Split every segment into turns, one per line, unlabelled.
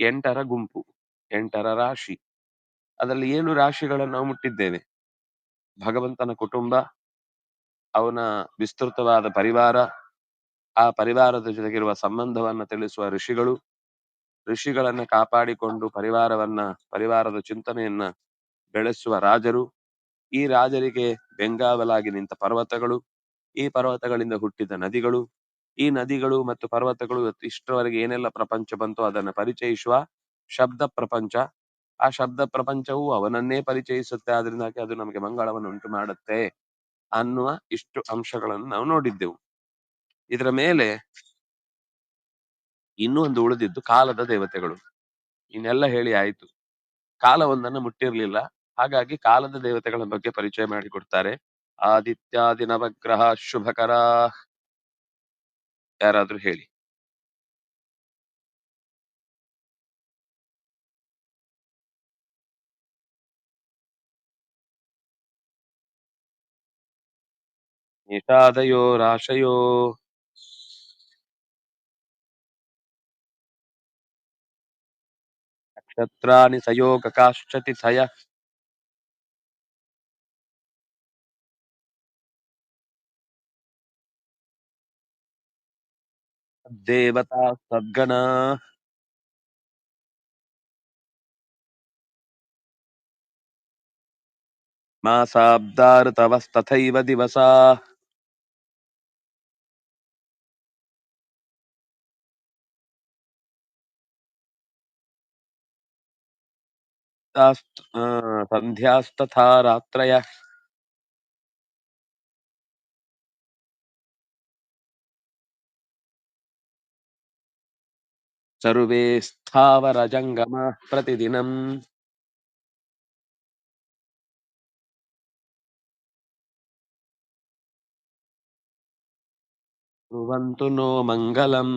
8ರ ಗುಂಪು, 8ರ ರಾಶಿ. ಅದರಲ್ಲಿ 7 ರಾಶಿಗಳನ್ನು ನಾವು ಮುಟ್ಟಿದ್ದೇವೆ. ಭಗವಂತನ ಕುಟುಂಬ, ಅವನ ವಿಸ್ತೃತವಾದ ಪರಿವಾರ, ಆ ಪರಿವಾರದ ಜೊತೆಗಿರುವ ಸಂಬಂಧವನ್ನ ತಿಳಿಸುವ ಋಷಿಗಳು, ಋಷಿಗಳನ್ನ ಕಾಪಾಡಿಕೊಂಡು ಪರಿವಾರದ ಚಿಂತನೆಯನ್ನ ಬೆಳೆಸುವ ರಾಜರು, ಈ ರಾಜರಿಗೆ ಬೆಂಗಾವಲಾಗಿ ನಿಂತ ಪರ್ವತಗಳು, ಈ ಪರ್ವತಗಳಿಂದ ಹುಟ್ಟಿದ ನದಿಗಳು, ಈ ನದಿಗಳು ಮತ್ತು ಪರ್ವತಗಳು ಇಷ್ಟರವರೆಗೆ ಏನೆಲ್ಲ ಪ್ರಪಂಚ ಬಂತು ಅದನ್ನು ಪರಿಚಯಿಸುವ ಶಬ್ದ ಪ್ರಪಂಚ. ಆ ಶಬ್ದ ಪ್ರಪಂಚವು ಅವನನ್ನೇ ಪರಿಚಯಿಸುತ್ತೆ, ಆದ್ರಿಂದಾಗಿ ಅದು ನಮಗೆ ಮಂಗಳವನ್ನು ಉಂಟು ಮಾಡುತ್ತೆ ಅನ್ನುವ ಇಷ್ಟು ಅಂಶಗಳನ್ನು ನಾವು ನೋಡಿದ್ದೆವು. ಇದರ ಮೇಲೆ ಇನ್ನೂ ಒಂದು ಉಳಿದಿದ್ದು ಕಾಲದ ದೇವತೆಗಳು. ಇನ್ನೆಲ್ಲ ಹೇಳಿ ಆಯ್ತು, ಕಾಲವೊಂದನ್ನು ಮುಟ್ಟಿರ್ಲಿಲ್ಲ, ಹಾಗಾಗಿ ಕಾಲದ ದೇವತೆಗಳ ಬಗ್ಗೆ ಪರಿಚಯ ಮಾಡಿಕೊಡ್ತಾರೆ. ಆದಿತ್ಯಾದಿ ನವಗ್ರಹ ಶುಭಕರ. ಯಾರಾದ್ರೂ ಹೇಳಿ. ನಿಷಾದಯೋ ರಾಶಯೋ ನಕ್ಷತ್ರಾಣಿ ಸಯೋಗಕಾಶ್ಚ ತಿಥಯ ದೇವತಾ ಸದ್ಗಣ ಮಾಸಾಬ್ದಾಋತವಸ್ತಥೈವ ದಿವಸಾ ಸಂಧ್ಯಾಸ್ತಥಾ ರಾತ್ರಯ ಸರ್ವೇ ಸ್ಥಾವರ ಜಂಗಮ ಪ್ರತಿದಿನಂ. ಕುರ್ವಂತು ನೋ ಮಂಗಲಂ.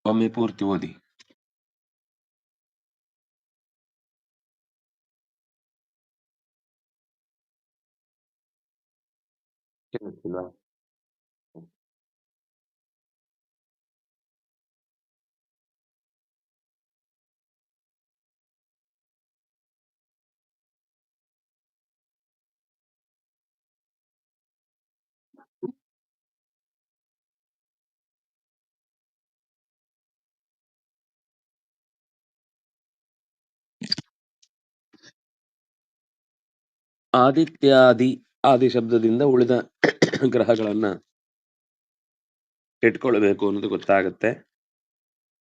ಒಮ್ಮೆ ಪೂರ್ತಿ ಓದಿ. ಆದಿತ್ಯಾದಿ, ಆದಿ ಶಬ್ದದಿಂದ ಉಳಿದ ಗ್ರಹಗಳನ್ನ ಇಟ್ಕೊಳ್ಬೇಕು ಅನ್ನೋದು ಗೊತ್ತಾಗುತ್ತೆ.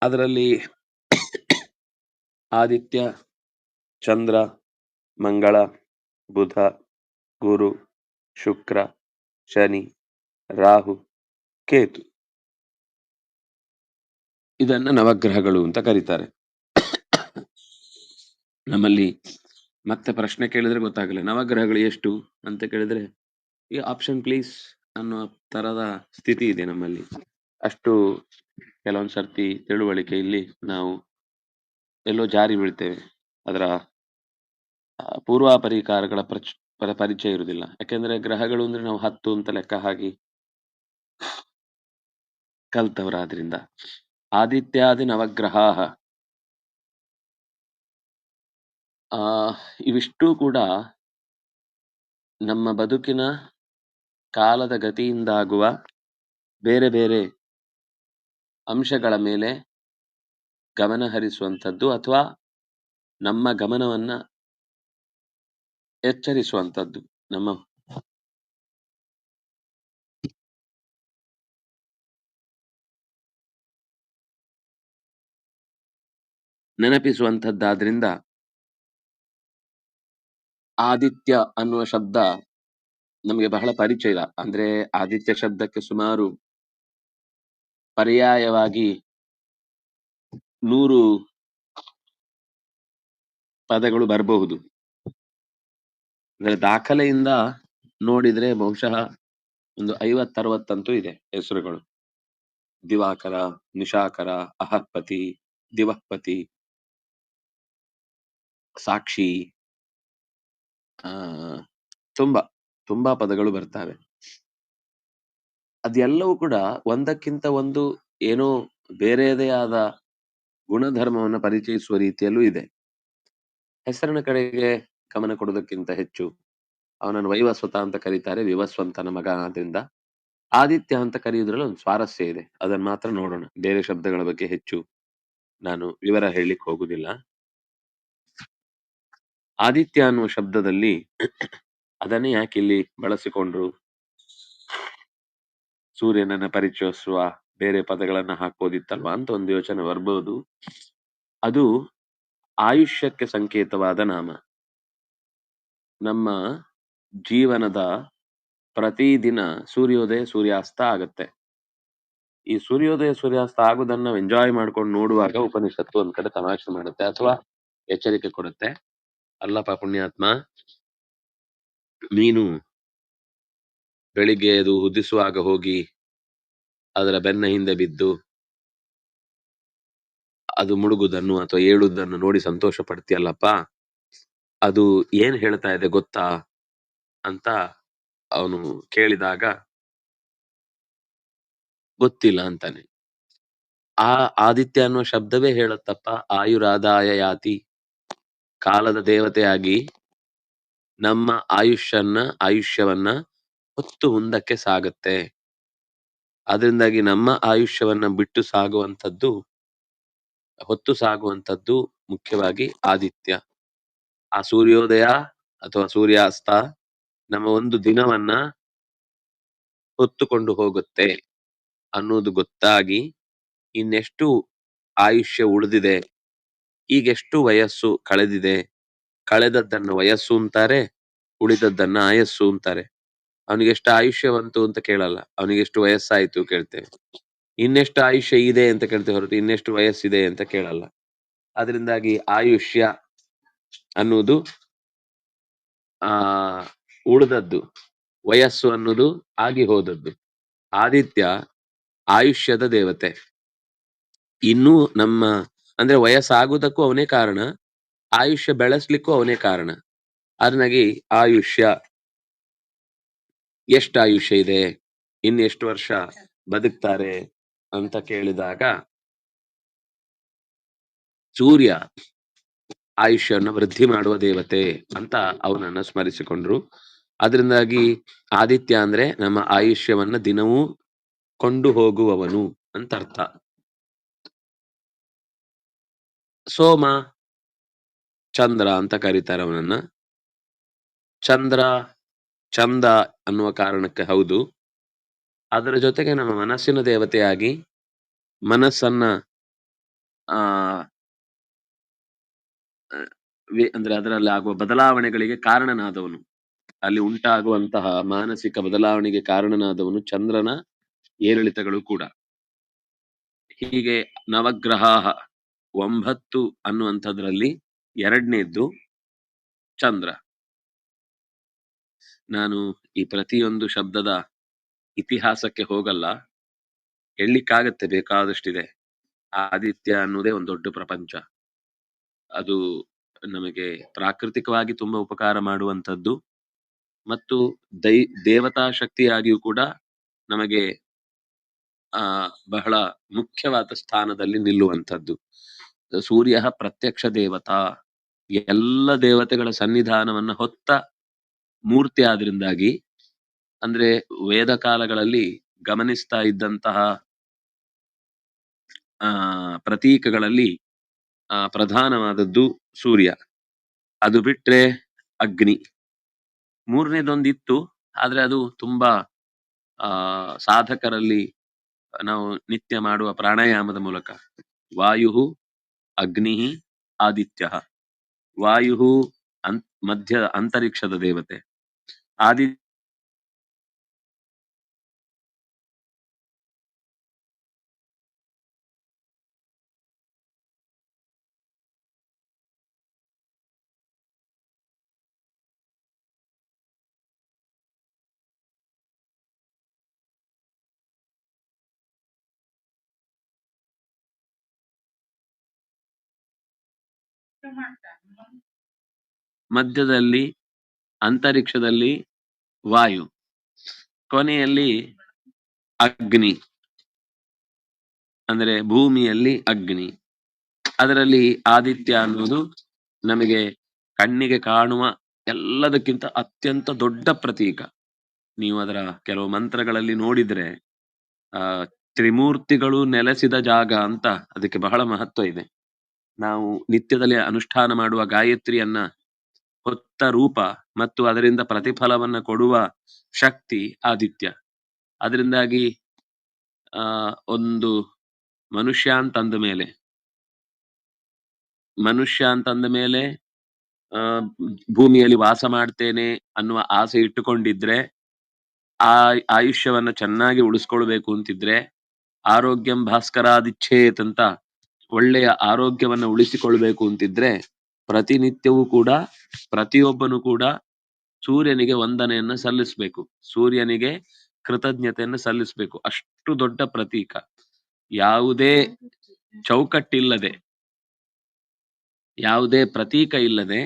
ಅದರಲ್ಲಿ ಆದಿತ್ಯ, ಚಂದ್ರ, ಮಂಗಳ, ಬುಧ, ಗುರು, ಶುಕ್ರ, ಶನಿ, ರಾಹು, ಕೇತು, ಇದನ್ನ ನವಗ್ರಹಗಳು ಅಂತ ಕರೀತಾರೆ. ನಮ್ಮಲ್ಲಿ ಮತ್ತೆ ಪ್ರಶ್ನೆ ಕೇಳಿದ್ರೆ ಗೊತ್ತಾಗಲ್ಲ, ನವಗ್ರಹಗಳು ಎಷ್ಟು ಅಂತ ಕೇಳಿದ್ರೆ ಈ ಆಪ್ಷನ್ ಪ್ಲೀಸ್ ಅನ್ನೋ ತರದ ಸ್ಥಿತಿ ಇದೆ ನಮ್ಮಲ್ಲಿ. ಅಷ್ಟು ಕೆಲವೊಂದ್ ಸರ್ತಿ ತಿಳುವಳಿಕೆ ಇಲ್ಲಿ ನಾವು ಎಲ್ಲೋ ಜಾರಿ ಬೀಳ್ತೇವೆ, ಅದರ ಪೂರ್ವಾಪರಿಕಾರಗಳ ಪರಿಚಯ ಇರುವುದಿಲ್ಲ. ಯಾಕೆಂದ್ರೆ ಗ್ರಹಗಳು ಅಂದ್ರೆ ನಾವು 10 ಅಂತ ಲೆಕ್ಕ ಹಾಕಿ ಕಲ್ತವರಾದ್ರಿಂದ. ಆದಿತ್ಯಾದಿ ನವಗ್ರಹ ಇವಿಷ್ಟು ಕೂಡ ನಮ್ಮ ಬದುಕಿನ ಕಾಲದ ಗತಿಯಿಂದಾಗುವ ಬೇರೆ ಬೇರೆ ಅಂಶಗಳ ಮೇಲೆ ಗಮನ ಹರಿಸುವಂಥದ್ದು ಅಥವಾ ನಮ್ಮ ಗಮನವನ್ನ ಎಚ್ಚರಿಸುವಂಥದ್ದು, ನಮ್ಮ ನೆನಪಿಸುವಂಥದ್ದಾದ್ರಿಂದ ಆದಿತ್ಯ ಅನ್ನುವ ಶಬ್ದ ನಮಗೆ ಬಹಳ ಪರಿಚಯ. ಅಂದ್ರೆ ಆದಿತ್ಯ ಶಬ್ದಕ್ಕೆ ಸುಮಾರು ಪರ್ಯಾಯವಾಗಿ 100 ಪದಗಳು ಬರಬಹುದು. ಅಂದ್ರೆ ದಾಖಲೆಯಿಂದ ನೋಡಿದ್ರೆ ಬಹುಶಃ ಒಂದು 50-60 ಅಂತೂ ಇದೆ ಹೆಸರುಗಳು. ದಿವಾಕರ, ನಿಶಾಕರ, ಅಹರ್ಪತಿ, ದಿವಃಪತಿ, ಸಾಕ್ಷಿ, ತುಂಬಾ ತುಂಬಾ ಪದಗಳು ಬರ್ತವೆ. ಅದೆಲ್ಲವೂ ಕೂಡ ಒಂದಕ್ಕಿಂತ ಒಂದು ಏನೋ ಬೇರೆಯದೇ ಆದ ಗುಣಧರ್ಮವನ್ನ ಪರಿಚಯಿಸುವ ರೀತಿಯಲ್ಲೂ ಇದೆ. ಹೆಸರಿನ ಕಡೆಗೆ ಗಮನ ಕೊಡುವುದಕ್ಕಿಂತ ಹೆಚ್ಚು ಅವನನ್ನು ವೈವಸ್ವತ ಅಂತ ಕರೀತಾರೆ, ವಿವಸ್ವಂತನ ಮಗ ಆದ್ರಿಂದ. ಆದಿತ್ಯ ಅಂತ ಕರೆಯುವುದ್ರಲ್ಲಿ ಒಂದು ಸ್ವಾರಸ್ಯ ಇದೆ, ಅದನ್ನ ಮಾತ್ರ ನೋಡೋಣ. ಬೇರೆ ಶಬ್ದಗಳ ಬಗ್ಗೆ ಹೆಚ್ಚು ನಾನು ವಿವರ ಹೇಳಲಿಕ್ಕೆ ಹೋಗುದಿಲ್ಲ. ಆದಿತ್ಯ ಅನ್ನುವ ಶಬ್ದದಲ್ಲಿ ಅದನ್ನೇ ಯಾಕೆ ಇಲ್ಲಿ ಬಳಸಿಕೊಂಡ್ರು? ಸೂರ್ಯನನ್ನ ಪರಿಚಯಿಸುವ ಬೇರೆ ಪದಗಳನ್ನ ಹಾಕ್ಬೋದಿತ್ತಲ್ವಾ ಅಂತ ಒಂದು ಯೋಚನೆ ಬರ್ಬೋದು. ಅದು ಆಯುಷ್ಯಕ್ಕೆ ಸಂಕೇತವಾದ ನಾಮ. ನಮ್ಮ ಜೀವನದ ಪ್ರತಿದಿನ ಸೂರ್ಯೋದಯ ಸೂರ್ಯಾಸ್ತ ಆಗತ್ತೆ. ಈ ಸೂರ್ಯೋದಯ ಸೂರ್ಯಾಸ್ತ ಆಗುದನ್ನ ನಾವು ಎಂಜಾಯ್ ಮಾಡ್ಕೊಂಡು ನೋಡುವಾಗ ಉಪನಿಷತ್ತು ಒಂದ್ ಕಡೆ ತಮಾಷೆ ಮಾಡುತ್ತೆ ಅಥವಾ ಎಚ್ಚರಿಕೆ ಕೊಡುತ್ತೆ. ಅಲ್ಲಪ್ಪ ಪುಣ್ಯಾತ್ಮ, ನೀನು ಬೆಳಿಗ್ಗೆ ಅದು ಉದಿಸುವಾಗ ಹೋಗಿ ಅದರ ಬೆನ್ನ ಹಿಂದೆ ಬಿದ್ದು ಅದು ಮುಳುಗುದನ್ನು ಅಥವಾ ಏಳುದನ್ನು ನೋಡಿ ಸಂತೋಷ ಪಡ್ತೀಯಲ್ಲಪ್ಪ, ಅದು ಏನ್ ಹೇಳ್ತಾ ಇದೆ ಗೊತ್ತಾ ಅಂತ ಅವನು ಕೇಳಿದಾಗ ಗೊತ್ತಿಲ್ಲ ಅಂತಾನೆ. ಆ ಆದಿತ್ಯ ಅನ್ನುವ ಶಬ್ದವೇ ಹೇಳುತ್ತಪ್ಪ, ಆಯುರಾದಾಯ ಯಾತಿ, ಕಾಲದ ದೇವತೆಯಾಗಿ ನಮ್ಮ ಆಯುಷ್ಯವನ್ನ ಹೊತ್ತು ಮುಂದಕ್ಕೆ ಸಾಗತ್ತೆ. ಅದರಿಂದಾಗಿ ನಮ್ಮ ಆಯುಷ್ಯವನ್ನ ಬಿಟ್ಟು ಹೊತ್ತು ಸಾಗುವಂಥದ್ದು ಮುಖ್ಯವಾಗಿ ಆದಿತ್ಯ. ಆ ಸೂರ್ಯೋದಯ ಅಥವಾ ಸೂರ್ಯಾಸ್ತ ನಮ್ಮ ಒಂದು ದಿನವನ್ನ ಹೊತ್ತುಕೊಂಡು ಹೋಗುತ್ತೆ ಅನ್ನೋದು ಗೊತ್ತಾಗಿ ಇನ್ನೆಷ್ಟು ಆಯುಷ್ಯ ಉಳಿದಿದೆ, ಈಗೆಷ್ಟು ವಯಸ್ಸು ಕಳೆದಿದೆ, ಕಳೆದದ್ದನ್ನ ವಯಸ್ಸು ಅಂತಾರೆ, ಉಳಿದದ್ದನ್ನ ಆಯಸ್ಸು ಅಂತಾರೆ. ಅವನಿಗೆಷ್ಟು ಆಯುಷ್ಯ ಬಂತು ಅಂತ ಕೇಳಲ್ಲ, ಅವನಿಗೆಷ್ಟು ವಯಸ್ಸಾಯ್ತು ಕೇಳ್ತೇವೆ. ಇನ್ನೆಷ್ಟು ಆಯುಷ್ಯ ಇದೆ ಅಂತ ಕೇಳ್ತೇವೆ ಹೊರತು ಇನ್ನೆಷ್ಟು ವಯಸ್ಸಿದೆ ಅಂತ ಕೇಳಲ್ಲ. ಅದರಿಂದಾಗಿ ಆಯುಷ್ಯ ಅನ್ನುವುದು ಉಳಿದದ್ದು, ವಯಸ್ಸು ಅನ್ನೋದು ಆಗಿ ಹೋದದ್ದು. ಆದಿತ್ಯ ಆಯುಷ್ಯದ ದೇವತೆ. ಇನ್ನೂ ಅಂದ್ರೆ ವಯಸ್ಸಾಗುವುದಕ್ಕೂ ಅವನೇ ಕಾರಣ, ಆಯುಷ್ಯ ಬೆಳೆಸ್ಲಿಕ್ಕೂ ಅವನೇ ಕಾರಣ. ಅದನ್ನಾಗಿ ಆಯುಷ್ಯ, ಎಷ್ಟು ಆಯುಷ್ಯ ಇದೆ, ಇನ್ನೆಷ್ಟು ವರ್ಷ ಬದುಕ್ತಾರೆ ಅಂತ ಕೇಳಿದಾಗ ಸೂರ್ಯ ಆಯುಷ್ಯವನ್ನು ವೃದ್ಧಿ ಮಾಡುವ ದೇವತೆ ಅಂತ ಅವನನ್ನ ಸ್ಮರಿಸಿಕೊಂಡ್ರು. ಅದರಿಂದಾಗಿ ಆದಿತ್ಯ ಅಂದ್ರೆ ನಮ್ಮ ಆಯುಷ್ಯವನ್ನ ದಿನವೂ ಕೊಂಡು ಹೋಗುವವನು ಅಂತ ಅರ್ಥ. ಸೋಮ, ಚಂದ್ರ ಅಂತ ಕರೀತಾರೆ ಅವನನ್ನ. ಚಂದ್ರ ಚಂದ ಅನ್ನುವ ಕಾರಣಕ್ಕೆ ಹೌದು, ಅದರ ಜೊತೆಗೆ ನಮ್ಮ ಮನಸ್ಸಿನ ದೇವತೆಯಾಗಿ ಮನಸ್ಸನ್ನ ಅಂದ್ರೆ ಅದರಲ್ಲಿ ಆಗುವ ಬದಲಾವಣೆಗಳಿಗೆ ಕಾರಣನಾದವನು, ಅಲ್ಲಿ ಉಂಟಾಗುವಂತಹ ಮಾನಸಿಕ ಬದಲಾವಣೆಗೆ ಕಾರಣನಾದವನು ಚಂದ್ರನ ಏರಿಳಿತಗಳು ಕೂಡ. ಹೀಗೆ ನವಗ್ರಹ 9 ಅನ್ನುವಂಥದ್ರಲ್ಲಿ ಎರಡನೇದ್ದು ಚಂದ್ರ. ನಾನು ಈ ಪ್ರತಿಯೊಂದು ಶಬ್ದದ ಇತಿಹಾಸಕ್ಕೆ ಹೋಗಲ್ಲ, ಹೇಳಲಿಕ್ಕಾಗತ್ತೆ, ಬೇಕಾದಷ್ಟಿದೆ. ಆದಿತ್ಯ ಅನ್ನೋದೇ ಒಂದು ದೊಡ್ಡ ಪ್ರಪಂಚ. ಅದು ನಮಗೆ ಪ್ರಾಕೃತಿಕವಾಗಿ ತುಂಬಾ ಉಪಕಾರ ಮಾಡುವಂಥದ್ದು ಮತ್ತು ದೇವತಾ ಶಕ್ತಿಯಾಗಿಯೂ ಕೂಡ ನಮಗೆ ಬಹಳ ಮುಖ್ಯವಾದ ಸ್ಥಾನದಲ್ಲಿ ನಿಲ್ಲುವಂಥದ್ದು. ಸೂರ್ಯ ಪ್ರತ್ಯಕ್ಷ ದೇವತಾ, ಎಲ್ಲ ದೇವತೆಗಳ ಸನ್ನಿಧಾನವನ್ನ ಹೊತ್ತ ಮೂರ್ತಿ ಆದ್ರಿಂದಾಗಿ, ಅಂದ್ರೆ ವೇದ ಕಾಲಗಳಲ್ಲಿ ಗಮನಿಸ್ತಾ ಇದ್ದಂತಹ ಪ್ರತೀಕಗಳಲ್ಲಿ ಪ್ರಧಾನವಾದದ್ದು ಸೂರ್ಯ. ಅದು ಬಿಟ್ರೆ ಅಗ್ನಿ, ಮೂರನೇದೊಂದಿತ್ತು, ಆದ್ರೆ ಅದು ತುಂಬಾ ಸಾಧಕರಲ್ಲಿ ನಾವು ನಿತ್ಯ ಮಾಡುವ ಪ್ರಾಣಾಯಾಮದ ಮೂಲಕ. ವಾಯು, ಅಗ್ನಿ, ಆದಿತ್ಯ. ವಾಯು ಮಧ್ಯ ಅಂತರಿಕ್ಷದ ದೇವತೆ, ಮಧ್ಯದಲ್ಲಿ ಅಂತರಿಕ್ಷದಲ್ಲಿ ವಾಯು, ಕೊನೆಯಲ್ಲಿ ಅಗ್ನಿ, ಅಂದ್ರೆ ಭೂಮಿಯಲ್ಲಿ ಅಗ್ನಿ. ಅದರಲ್ಲಿ ಆದಿತ್ಯ ಅನ್ನುವುದು ನಮಗೆ ಕಣ್ಣಿಗೆ ಕಾಣುವ ಎಲ್ಲದಕ್ಕಿಂತ ಅತ್ಯಂತ ದೊಡ್ಡ ಪ್ರತೀಕ. ನೀವು ಅದರ ಕೆಲವು ಮಂತ್ರಗಳಲ್ಲಿ ನೋಡಿದ್ರೆ ಆ ತ್ರಿಮೂರ್ತಿಗಳು ನೆಲೆಸಿದ ಜಾಗ ಅಂತ ಅದಕ್ಕೆ ಬಹಳ ಮಹತ್ವ ಇದೆ. ನಾವು ನಿತ್ಯದಲ್ಲಿ ಅನುಷ್ಠಾನ ಮಾಡುವ ಗಾಯತ್ರಿಯನ್ನ ಹೊತ್ತ ರೂಪ ಮತ್ತು ಅದರಿಂದ ಪ್ರತಿಫಲವನ್ನ ಕೊಡುವ ಶಕ್ತಿ ಆದಿತ್ಯ. ಅದರಿಂದಾಗಿ ಒಂದು ಮನುಷ್ಯ ಅಂತಂದ ಮೇಲೆ ಭೂಮಿಯಲ್ಲಿ ವಾಸ ಮಾಡ್ತೇನೆ ಅನ್ನುವ ಆಸೆ ಇಟ್ಟುಕೊಂಡಿದ್ರೆ, ಆಯುಷ್ಯವನ್ನ ಚೆನ್ನಾಗಿ ಉಳಿಸ್ಕೊಳ್ಬೇಕು ಅಂತಿದ್ರೆ, ಆರೋಗ್ಯಂ ಭಾಸ್ಕರಾದಿಚ್ಛೇತ್ ಅಂತ ಒಳ್ಳೆಯ ಆರೋಗ್ಯವನ್ನ ಉಳಿಸಿಕೊಳ್ಬೇಕು ಅಂತಿದ್ರೆ, ಪ್ರತಿನಿತ್ಯವೂ ಕೂಡ ಪ್ರತಿಯೊಬ್ಬನು ಕೂಡ ಸೂರ್ಯನಿಗೆ ವಂದನೆಯನ್ನ ಸಲ್ಲಿಸ್ಬೇಕು, ಸೂರ್ಯನಿಗೆ ಕೃತಜ್ಞತೆಯನ್ನು ಸಲ್ಲಿಸ್ಬೇಕು. ಅಷ್ಟು ದೊಡ್ಡ ಪ್ರತೀಕ. ಯಾವುದೇ ಚೌಕಟ್ಟಿಲ್ಲದೆ, ಯಾವುದೇ ಪ್ರತೀಕ ಇಲ್ಲದೆ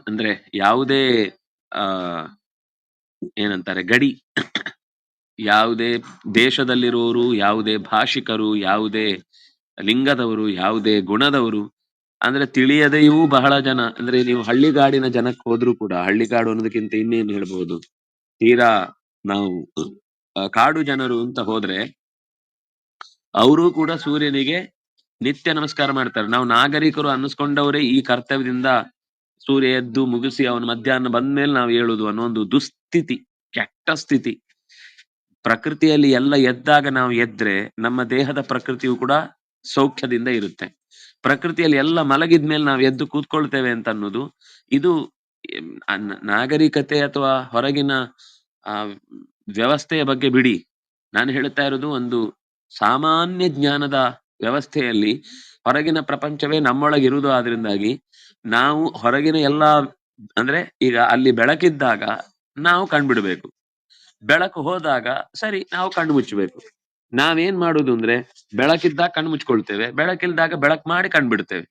ಅಂದ್ರೆ ಯಾವುದೇ ಏನಂತಾರೆ ಗಡಿ, ಯಾವುದೇ ದೇಶದಲ್ಲಿರುವವರು, ಯಾವುದೇ ಭಾಷಿಕರು, ಯಾವುದೇ ಲಿಂಗದವರು, ಯಾವುದೇ ಗುಣದವರು, ಅಂದ್ರೆ ತಿಳಿಯದೆಯೂ ಬಹಳ ಜನ, ಅಂದ್ರೆ ನೀವು ಹಳ್ಳಿಗಾಡಿನ ಜನಕ್ಕೆ ಹೋದ್ರೂ ಕೂಡ, ಹಳ್ಳಿಗಾಡು ಅನ್ನೋದಕ್ಕಿಂತ ಇನ್ನೇನು ಹೇಳ್ಬಹುದು, ತೀರಾ ನಾವು ಕಾಡು ಜನರು ಅಂತ ಹೋದ್ರೆ ಅವರು ಕೂಡ ಸೂರ್ಯನಿಗೆ ನಿತ್ಯ ನಮಸ್ಕಾರ ಮಾಡ್ತಾರೆ. ನಾವು ನಾಗರಿಕರು ಅನ್ನಿಸ್ಕೊಂಡವರೇ ಈ ಕರ್ತವ್ಯದಿಂದ ಸೂರ್ಯ ಎದ್ದು ಮುಗಿಸಿ ಅವನ ಮಧ್ಯಾಹ್ನ ಬಂದ್ಮೇಲೆ ನಾವು ಹೇಳುದು ಅನ್ನೋ ಒಂದು ದುಸ್ಥಿತಿ, ಕೆಟ್ಟ ಸ್ಥಿತಿ. ಪ್ರಕೃತಿಯಲ್ಲಿ ಎಲ್ಲ ಎದ್ದಾಗ ನಾವು ಎದ್ರೆ ನಮ್ಮ ದೇಹದ ಪ್ರಕೃತಿಯು ಕೂಡ ಸೌಖ್ಯದಿಂದ ಇರುತ್ತೆ. ಪ್ರಕೃತಿಯಲ್ಲಿ ಎಲ್ಲ ಮಲಗಿದ್ಮೇಲೆ ನಾವು ಎದ್ದು ಕೂತ್ಕೊಳ್ತೇವೆ ಅಂತ ಅನ್ನೋದು ಇದು ನಾಗರಿಕತೆ ಅಥವಾ ಹೊರಗಿನ ವ್ಯವಸ್ಥೆಯ ಬಗ್ಗೆ ಬಿಡಿ. ನಾನು ಹೇಳ್ತಾ ಇರೋದು ಒಂದು ಸಾಮಾನ್ಯ ಜ್ಞಾನದ ವ್ಯವಸ್ಥೆಯಲ್ಲಿ ಹೊರಗಿನ ಪ್ರಪಂಚವೇ ನಮ್ಮೊಳಗಿರುವುದು. ಆದ್ರಿಂದಾಗಿ ನಾವು ಹೊರಗಿನ ಎಲ್ಲ, ಅಂದ್ರೆ ಈಗ ಅಲ್ಲಿ ಬೆಳಕಿದ್ದಾಗ ನಾವು ಕಣ್ಬಿಡ್ಬೇಕು, ಬೆಳಕು ಹೋದಾಗ ಸರಿ ನಾವು ಕಣ್ಣು ಮುಚ್ಚಬೇಕು. ನಾವೇನ್ ಮಾಡುದು ಅಂದ್ರೆ ಬೆಳಕಿದ್ದಾಗ ಕಣ್ಣು ಮುಚ್ಕೊಳ್ತೇವೆ, ಬೆಳಕಿಲ್ದಾಗ ಬೆಳಕು ಮಾಡಿ ಕಣ್ಬಿಡ್ತೇವೆ.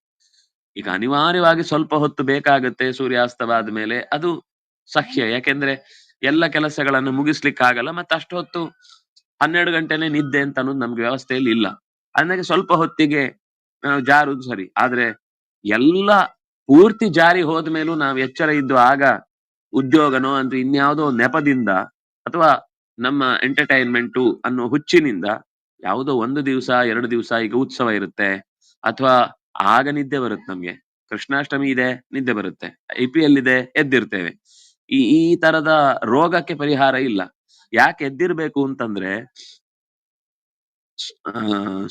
ಈಗ ಅನಿವಾರ್ಯವಾಗಿ ಸ್ವಲ್ಪ ಹೊತ್ತು ಬೇಕಾಗುತ್ತೆ ಸೂರ್ಯಾಸ್ತವಾದ ಮೇಲೆ, ಅದು ಸಹ್ಯ. ಯಾಕೆಂದ್ರೆ ಎಲ್ಲ ಕೆಲಸಗಳನ್ನು ಮುಗಿಸ್ಲಿಕ್ಕಾಗಲ್ಲ, ಮತ್ತೆ ಅಷ್ಟು ಹೊತ್ತು 12 ಗಂಟೆನೆ ನಿದ್ದೆ ಅಂತ ಅನ್ನೋದು ನಮ್ಗೆ ವ್ಯವಸ್ಥೆಯಲ್ಲಿ ಇಲ್ಲ. ಅಂದಾಗೆ ಸ್ವಲ್ಪ ಹೊತ್ತಿಗೆ ನಾವು ಜಾರುದು ಸರಿ. ಆದ್ರೆ ಎಲ್ಲ ಪೂರ್ತಿ ಜಾರಿ ಹೋದ್ಮೇಲೂ ನಾವು ಎಚ್ಚರ ಇದ್ದು ಆಗ ಉದ್ಯೋಗನೋ ಅಂತ ಇನ್ಯಾವುದೋ ನೆಪದಿಂದ ಅಥವಾ ನಮ್ಮ ಎಂಟರ್ಟೈನ್ಮೆಂಟು ಅನ್ನೋ ಹುಚ್ಚಿನಿಂದ ಯಾವುದೋ 1 ದಿವಸ 2 ದಿವಸ ಈಗ ಉತ್ಸವ ಇರುತ್ತೆ, ಅಥವಾ ಆಗ ನಿದ್ದೆ ಬರುತ್ತೆ ನಮ್ಗೆ. ಕೃಷ್ಣಾಷ್ಟಮಿ ಇದೆ, ನಿದ್ದೆ ಬರುತ್ತೆ. IPL ಇದೆ, ಎದ್ದಿರ್ತೇವೆ. ಈ ತರದ ರೋಗಕ್ಕೆ ಪರಿಹಾರ ಇಲ್ಲ. ಯಾಕೆ ಎದ್ದಿರ್ಬೇಕು ಅಂತಂದ್ರೆ,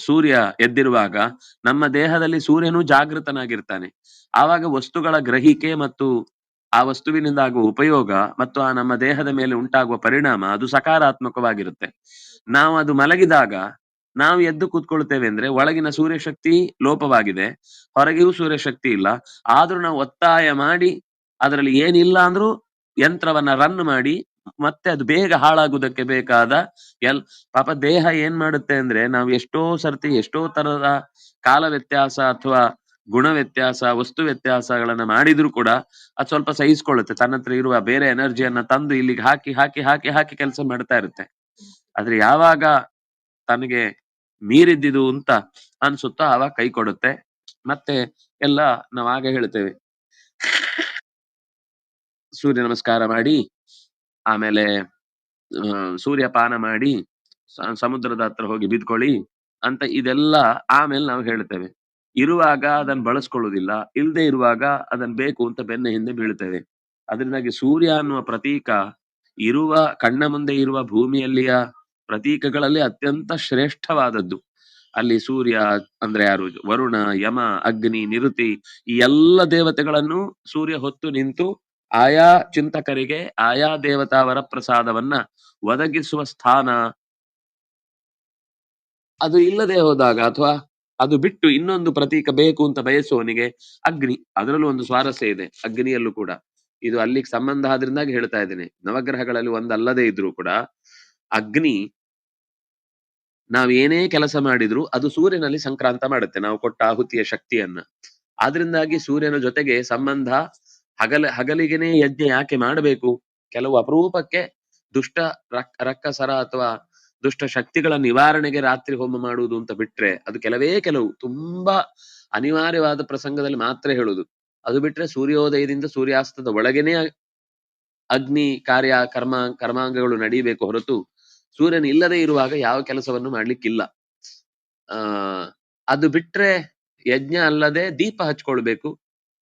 ಸೂರ್ಯ ಎದ್ದಿರುವಾಗ ನಮ್ಮ ದೇಹದಲ್ಲಿ ಸೂರ್ಯನು ಜಾಗೃತನಾಗಿರ್ತಾನೆ. ಆವಾಗ ವಸ್ತುಗಳ ಗ್ರಹಿಕೆ ಮತ್ತು ಆ ವಸ್ತುವಿನಿಂದ ಆಗುವ ಉಪಯೋಗ ಮತ್ತು ಆ ನಮ್ಮ ದೇಹದ ಮೇಲೆ ಉಂಟಾಗುವ ಪರಿಣಾಮ ಅದು ಸಕಾರಾತ್ಮಕವಾಗಿರುತ್ತೆ. ನಾವು ಅದು ಮಲಗಿದಾಗ ನಾವು ಎದ್ದು ಕೂತ್ಕೊಳ್ತೇವೆ ಅಂದ್ರೆ ಒಳಗಿನ ಸೂರ್ಯಶಕ್ತಿ ಲೋಪವಾಗಿದೆ, ಹೊರಗೆಯೂ ಸೂರ್ಯಶಕ್ತಿ ಇಲ್ಲ. ಆದ್ರೂ ನಾವು ಒತ್ತಾಯ ಮಾಡಿ ಅದರಲ್ಲಿ ಏನಿಲ್ಲ ಅಂದ್ರೂ ಯಂತ್ರವನ್ನ ರನ್ ಮಾಡಿ ಮತ್ತೆ ಅದು ಬೇಗ ಹಾಳಾಗುವುದಕ್ಕೆ ಬೇಕಾದ ಪಾಪ ದೇಹ ಏನ್ ಮಾಡುತ್ತೆ ಅಂದ್ರೆ, ನಾವು ಎಷ್ಟೋ ಸರ್ತಿ ಎಷ್ಟೋ ತರದ ಕಾಲ ವ್ಯತ್ಯಾಸ ಅಥವಾ ಗುಣ ವ್ಯತ್ಯಾಸ, ವಸ್ತು ವ್ಯತ್ಯಾಸಗಳನ್ನ ಮಾಡಿದ್ರು ಕೂಡ ಅದು ಸ್ವಲ್ಪ ಸಹಿಸ್ಕೊಳ್ಳುತ್ತೆ. ತನ್ನ ಹತ್ರ ಇರುವ ಬೇರೆ ಎನರ್ಜಿಯನ್ನ ತಂದು ಇಲ್ಲಿಗೆ ಹಾಕಿ ಹಾಕಿ ಹಾಕಿ ಹಾಕಿ ಕೆಲಸ ಮಾಡ್ತಾ ಇರುತ್ತೆ. ಆದ್ರೆ ಯಾವಾಗ ತನಗೆ ಮೀರಿದ್ದಿದು ಅಂತ ಅನ್ಸುತ್ತೋ ಆವಾಗ ಕೈ ಕೊಡುತ್ತೆ. ಮತ್ತೆ ಎಲ್ಲ ನಾವು ಆಗ ಹೇಳ್ತೇವೆ, ಸೂರ್ಯ ನಮಸ್ಕಾರ ಮಾಡಿ, ಆಮೇಲೆ ಸೂರ್ಯಪಾನ ಮಾಡಿ, ಸಮುದ್ರದ ಹತ್ರ ಹೋಗಿ ಬಿದ್ಕೊಳ್ಳಿ ಅಂತ ಇದೆಲ್ಲ ಆಮೇಲೆ ನಾವು ಹೇಳ್ತೇವೆ. ಇರುವಾಗ ಅದನ್ನ ಬಳಸ್ಕೊಳ್ಳೋದಿಲ್ಲ, ಇಲ್ಲದೆ ಇರುವಾಗ ಅದನ್ನ ಬೇಕು ಅಂತ ಬೆನ್ನ ಹಿಂದೆ ಬೀಳ್ತೇವೆ. ಅದರಿಂದಾಗಿ ಸೂರ್ಯ ಅನ್ನುವ ಪ್ರತೀಕ ಇರುವ ಕಣ್ಣ ಮುಂದೆ ಇರುವ ಭೂಮಿಯಲ್ಲಿಯ ಪ್ರತೀಕಗಳಲ್ಲಿ ಅತ್ಯಂತ ಶ್ರೇಷ್ಠವಾದದ್ದು. ಅಲ್ಲಿ ಸೂರ್ಯ ಅಂದ್ರೆ ಯಾರು? ವರುಣ, ಯಮ, ಅಗ್ನಿ, ನಿರುತಿ, ಈ ಎಲ್ಲ ದೇವತೆಗಳನ್ನು ಸೂರ್ಯ ಹೊತ್ತು ನಿಂತು ಆಯಾ ಚಿಂತಕರಿಗೆ ಆಯಾ ದೇವತಾ ವರಪ್ರಸಾದವನ್ನ ಒದಗಿಸುವ ಸ್ಥಾನ. ಅದು ಇಲ್ಲದೆ ಹೋದಾಗ ಅಥವಾ ಅದು ಬಿಟ್ಟು ಇನ್ನೊಂದು ಪ್ರತೀಕ ಬೇಕು ಅಂತ ಬಯಸುವವನಿಗೆ ಅಗ್ನಿ. ಅದರಲ್ಲೂ ಒಂದು ಸ್ವಾರಸ್ಯ ಇದೆ ಅಗ್ನಿಯಲ್ಲೂ ಕೂಡ. ಇದು ಅಲ್ಲಿಗೆ ಸಂಬಂಧ ಆದ್ರಿಂದಾಗಿ ಹೇಳ್ತಾ ಇದ್ದೇನೆ. ನವಗ್ರಹಗಳಲ್ಲಿ ಒಂದಲ್ಲದೆ ಇದ್ರು ಕೂಡ ಅಗ್ನಿ ನಾವೇನೇ ಕೆಲಸ ಮಾಡಿದ್ರು ಅದು ಸೂರ್ಯನಲ್ಲಿ ಸಂಕ್ರಾಂತ ಮಾಡುತ್ತೆ, ನಾವು ಕೊಟ್ಟ ಆಹುತಿಯ ಶಕ್ತಿಯನ್ನ. ಆದ್ರಿಂದಾಗಿ ಸೂರ್ಯನ ಜೊತೆಗೆ ಸಂಬಂಧ ಹಗಲಿಗೆನೇ ಯಜ್ಞ ಯಾಕೆ ಮಾಡಬೇಕು? ಕೆಲವು ಅಪರೂಪಕ್ಕೆ ದುಷ್ಟ ರಕ್ಕಸರ ಅಥವಾ ದುಷ್ಟ ಶಕ್ತಿಗಳ ನಿವಾರಣೆಗೆ ರಾತ್ರಿ ಹೋಮ ಮಾಡುವುದು ಅಂತ ಬಿಟ್ರೆ, ಅದು ಕೆಲವು ತುಂಬಾ ಅನಿವಾರ್ಯವಾದ ಪ್ರಸಂಗದಲ್ಲಿ ಮಾತ್ರ ಹೇಳುದು. ಅದು ಬಿಟ್ರೆ ಸೂರ್ಯೋದಯದಿಂದ ಸೂರ್ಯಾಸ್ತದ ಒಳಗೇನೆ ಅಗ್ನಿ ಕರ್ಮಾಂಗಗಳು ನಡೀಬೇಕು ಹೊರತು ಸೂರ್ಯನ ಇಲ್ಲದೆ ಇರುವಾಗ ಯಾವ ಕೆಲಸವನ್ನು ಮಾಡ್ಲಿಕ್ಕಿಲ್ಲ. ಅದು ಬಿಟ್ರೆ ಯಜ್ಞ ಅಲ್ಲದೆ ದೀಪ ಹಚ್ಕೊಳ್ಬೇಕು,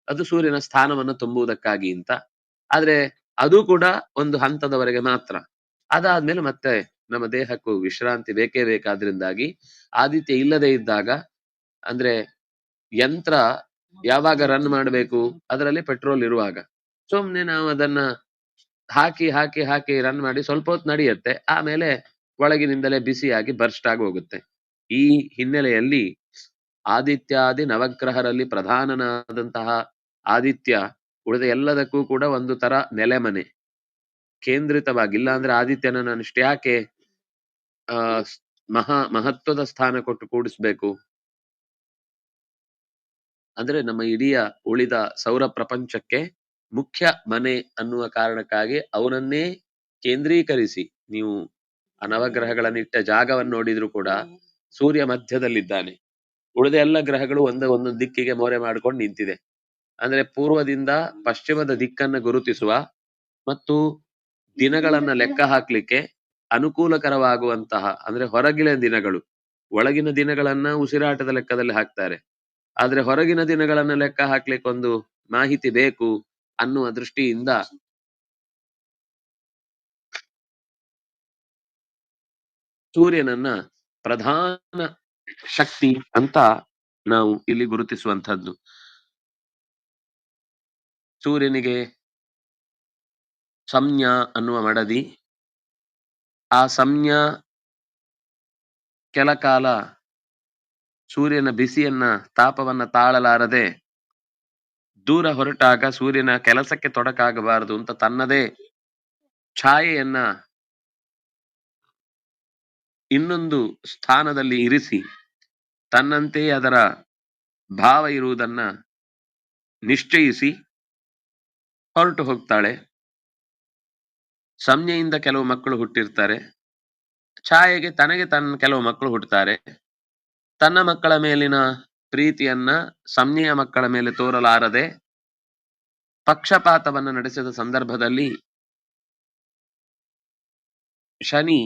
ಅದು ಸೂರ್ಯನ ಸ್ಥಾನವನ್ನು ತುಂಬುವುದಕ್ಕಾಗಿ ಅಂತ. ಆದ್ರೆ ಅದು ಕೂಡ ಒಂದು ಹಂತದವರೆಗೆ ಮಾತ್ರ. ಅದಾದ್ಮೇಲೆ ಮತ್ತೆ ನಮ್ಮ ದೇಹಕ್ಕೂ ವಿಶ್ರಾಂತಿ ಬೇಕೇ ಬೇಕಾದ್ರಿಂದಾಗಿ ಆದಿತ್ಯ ಇಲ್ಲದೆ ಇದ್ದಾಗ, ಅಂದ್ರೆ ಯಂತ್ರ ಯಾವಾಗ ರನ್ ಮಾಡಬೇಕು, ಅದರಲ್ಲಿ ಪೆಟ್ರೋಲ್ ಇರುವಾಗ ಸುಮ್ನೆ ನಾವು ಅದನ್ನ ಹಾಕಿ ಹಾಕಿ ಹಾಕಿ ರನ್ ಮಾಡಿ ಸ್ವಲ್ಪ ಹೊತ್ತು ನಡೆಯುತ್ತೆ, ಆಮೇಲೆ ಒಳಗಿನಿಂದಲೇ ಬಿಸಿಯಾಗಿ ಬರ್ಸ್ಟ್ ಆಗಿ ಹೋಗುತ್ತೆ. ಈ ಹಿನ್ನೆಲೆಯಲ್ಲಿ ಆದಿತ್ಯಾದಿ ನವಗ್ರಹರಲ್ಲಿ ಪ್ರಧಾನನಾದಂತಹ ಆದಿತ್ಯ ಉಳಿದ ಎಲ್ಲದಕ್ಕೂ ಕೂಡ ಒಂದು ತರ ನೆಲೆಮನೆ, ಕೇಂದ್ರಿತವಾಗಿಲ್ಲ. ಅಂದ್ರೆ ಆದಿತ್ಯನ ನಾನು ಇಷ್ಟ ಯಾಕೆ ಮಹತ್ವದ ಸ್ಥಾನ ಕೊಟ್ಟು ಕೂಡಿಸ್ಬೇಕು ಅಂದ್ರೆ, ನಮ್ಮ ಇಡೀ ಉಳಿದ ಸೌರ ಪ್ರಪಂಚಕ್ಕೆ ಮುಖ್ಯ ಮನೆ ಅನ್ನುವ ಕಾರಣಕ್ಕಾಗಿ ಅವನನ್ನೇ ಕೇಂದ್ರೀಕರಿಸಿ, ನೀವು ಆ ನವಗ್ರಹಗಳನ್ನಿಟ್ಟ ಜಾಗವನ್ನು ನೋಡಿದ್ರು ಕೂಡ ಸೂರ್ಯ ಮಧ್ಯದಲ್ಲಿದ್ದಾನೆ, ಉಳಿದ ಎಲ್ಲ ಗ್ರಹಗಳು ಒಂದೊಂದು ದಿಕ್ಕಿಗೆ ಮೋರೆ ಮಾಡ್ಕೊಂಡು ನಿಂತಿದೆ. ಅಂದ್ರೆ ಪೂರ್ವದಿಂದ ಪಶ್ಚಿಮದ ದಿಕ್ಕನ್ನ ಗುರುತಿಸುವ ಮತ್ತು ದಿನಗಳನ್ನ ಲೆಕ್ಕ ಹಾಕ್ಲಿಕ್ಕೆ ಅನುಕೂಲಕರವಾಗುವಂತಹ, ಅಂದ್ರೆ ಹೊರಗಿನ ದಿನಗಳು, ಒಳಗಿನ ದಿನಗಳನ್ನ ಉಸಿರಾಟದ ಲೆಕ್ಕದಲ್ಲಿ ಹಾಕ್ತಾರೆ, ಆದ್ರೆ ಹೊರಗಿನ ದಿನಗಳನ್ನ ಲೆಕ್ಕ ಹಾಕ್ಲಿಕ್ಕೆ ಒಂದು ಮಾಹಿತಿ ಬೇಕು ಅನ್ನುವ ದೃಷ್ಟಿಯಿಂದ ಸೂರ್ಯನನ್ನ ಪ್ರಧಾನ ಶಕ್ತಿ ಅಂತ ನಾವು ಇಲ್ಲಿ ಗುರುತಿಸುವಂತಹದ್ದು. ಸೂರ್ಯನಿಗೆ ಸಂಜ್ಞಾ ಅನ್ನುವ ಮಡದಿ, ಆ ಸಂಜ್ಞಾ ಕೆಲ ಕಾಲ ಸೂರ್ಯನ ಬಿಸಿಯನ್ನ ತಾಪವನ್ನ ತಾಳಲಾರದೆ ದೂರ ಹೊರಟಾಗ ಸೂರ್ಯನ ಕೆಲಸಕ್ಕೆ ತೊಡಕಾಗಬಾರದು ಅಂತ ತನ್ನದೇ ಛಾಯೆಯನ್ನ ಇನ್ನೊಂದು ಸ್ಥಾನದಲ್ಲಿ ಇರಿಸಿ ತನ್ನಂತೆಯೇ ಅದರ ಭಾವ ಇರುವುದನ್ನ ನಿಶ್ಚಯಿಸಿ ಹೊರಟು ಹೋಗ್ತಾಳೆ. ಸಂಜ್ಞೆಯಿಂದ ಕೆಲವು ಮಕ್ಕಳು ಹುಟ್ಟಿರ್ತಾರೆ, ಛಾಯೆಗೆ ತನಗೆ ಕೆಲವು ಮಕ್ಕಳು ಹುಟ್ಟುತ್ತಾರೆ. ತನ್ನ ಮಕ್ಕಳ ಮೇಲಿನ ಪ್ರೀತಿಯನ್ನ ಸಂಜ್ಞೆಯ ಮಕ್ಕಳ ಮೇಲೆ ತೋರಲಾರದೆ ಪಕ್ಷಪಾತವನ್ನ ನಡೆಸಿದ ಸಂದರ್ಭದಲ್ಲಿ ಶನಿ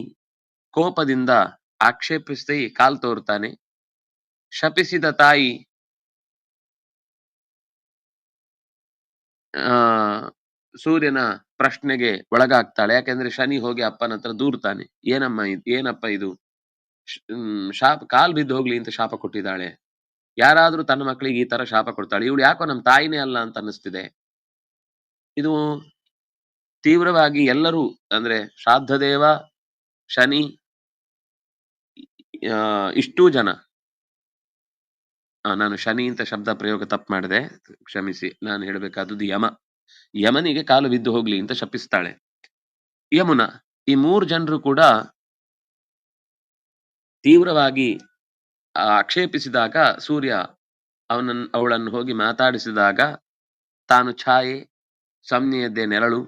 ಕೋಪದಿಂದ ಆಕ್ಷೇಪಿಸಿ ಕಾಲ್ ತೋರ್ತಾನೆ. ಶಪಿಸಿದ ತಾಯಿ ಸೂರ್ಯನ ಪ್ರಶ್ನೆಗೆ ಒಳಗಾಗ್ತಾಳೆ. ಯಾಕೆಂದ್ರೆ ಶನಿ ಹೋಗಿ ಅಪ್ಪನ ಹತ್ರ ದೂರ್ತಾನೆ, ಏನಪ್ಪ ಇದು ಶಾಪ, ಕಾಲ್ ಬಿದ್ದು ಹೋಗ್ಲಿ ಅಂತ ಶಾಪ ಕೊಟ್ಟಿದ್ದಾಳೆ, ಯಾರಾದ್ರೂ ತನ್ನ ಮಕ್ಕಳಿಗೆ ಈ ತರ ಶಾಪ ಕೊಡ್ತಾಳೆ, ಇವಳು ಯಾಕೋ ನಮ್ ತಾಯಿನೇ ಅಲ್ಲ ಅಂತ ಅನ್ನಿಸ್ತಿದೆ. ಇದು ತೀವ್ರವಾಗಿ ಎಲ್ಲರೂ, ಅಂದ್ರೆ ಶ್ರಾದ್ದದೇವ, ಶನಿ, ಇಷ್ಟೂ ಜನ, ನಾನು ಶನಿ ಅಂತ ಶಬ್ದ ಪ್ರಯೋಗ ತಪ್ಪು ಮಾಡಿದೆ, ಕ್ಷಮಿಸಿ. ನಾನು ಹೇಳ್ಬೇಕಾದದ್ದು ಯಮನಿಗೆ ಕಾಲು ಬಿದ್ದು ಹೋಗ್ಲಿ ಅಂತ ಶಪಿಸ್ತಾಳೆ. ಯಮುನಾ, ಈ 3 ಜನರು ಕೂಡ ತೀವ್ರವಾಗಿ ಆಕ್ಷೇಪಿಸಿದಾಗ ಸೂರ್ಯ ಅವಳನ್ನು ಹೋಗಿ ಮಾತಾಡಿಸಿದಾಗ ತಾನು ಛಾಯೆ, ಸಂಜ್ಞೆಯದ್ದೇ ನೆರಳು,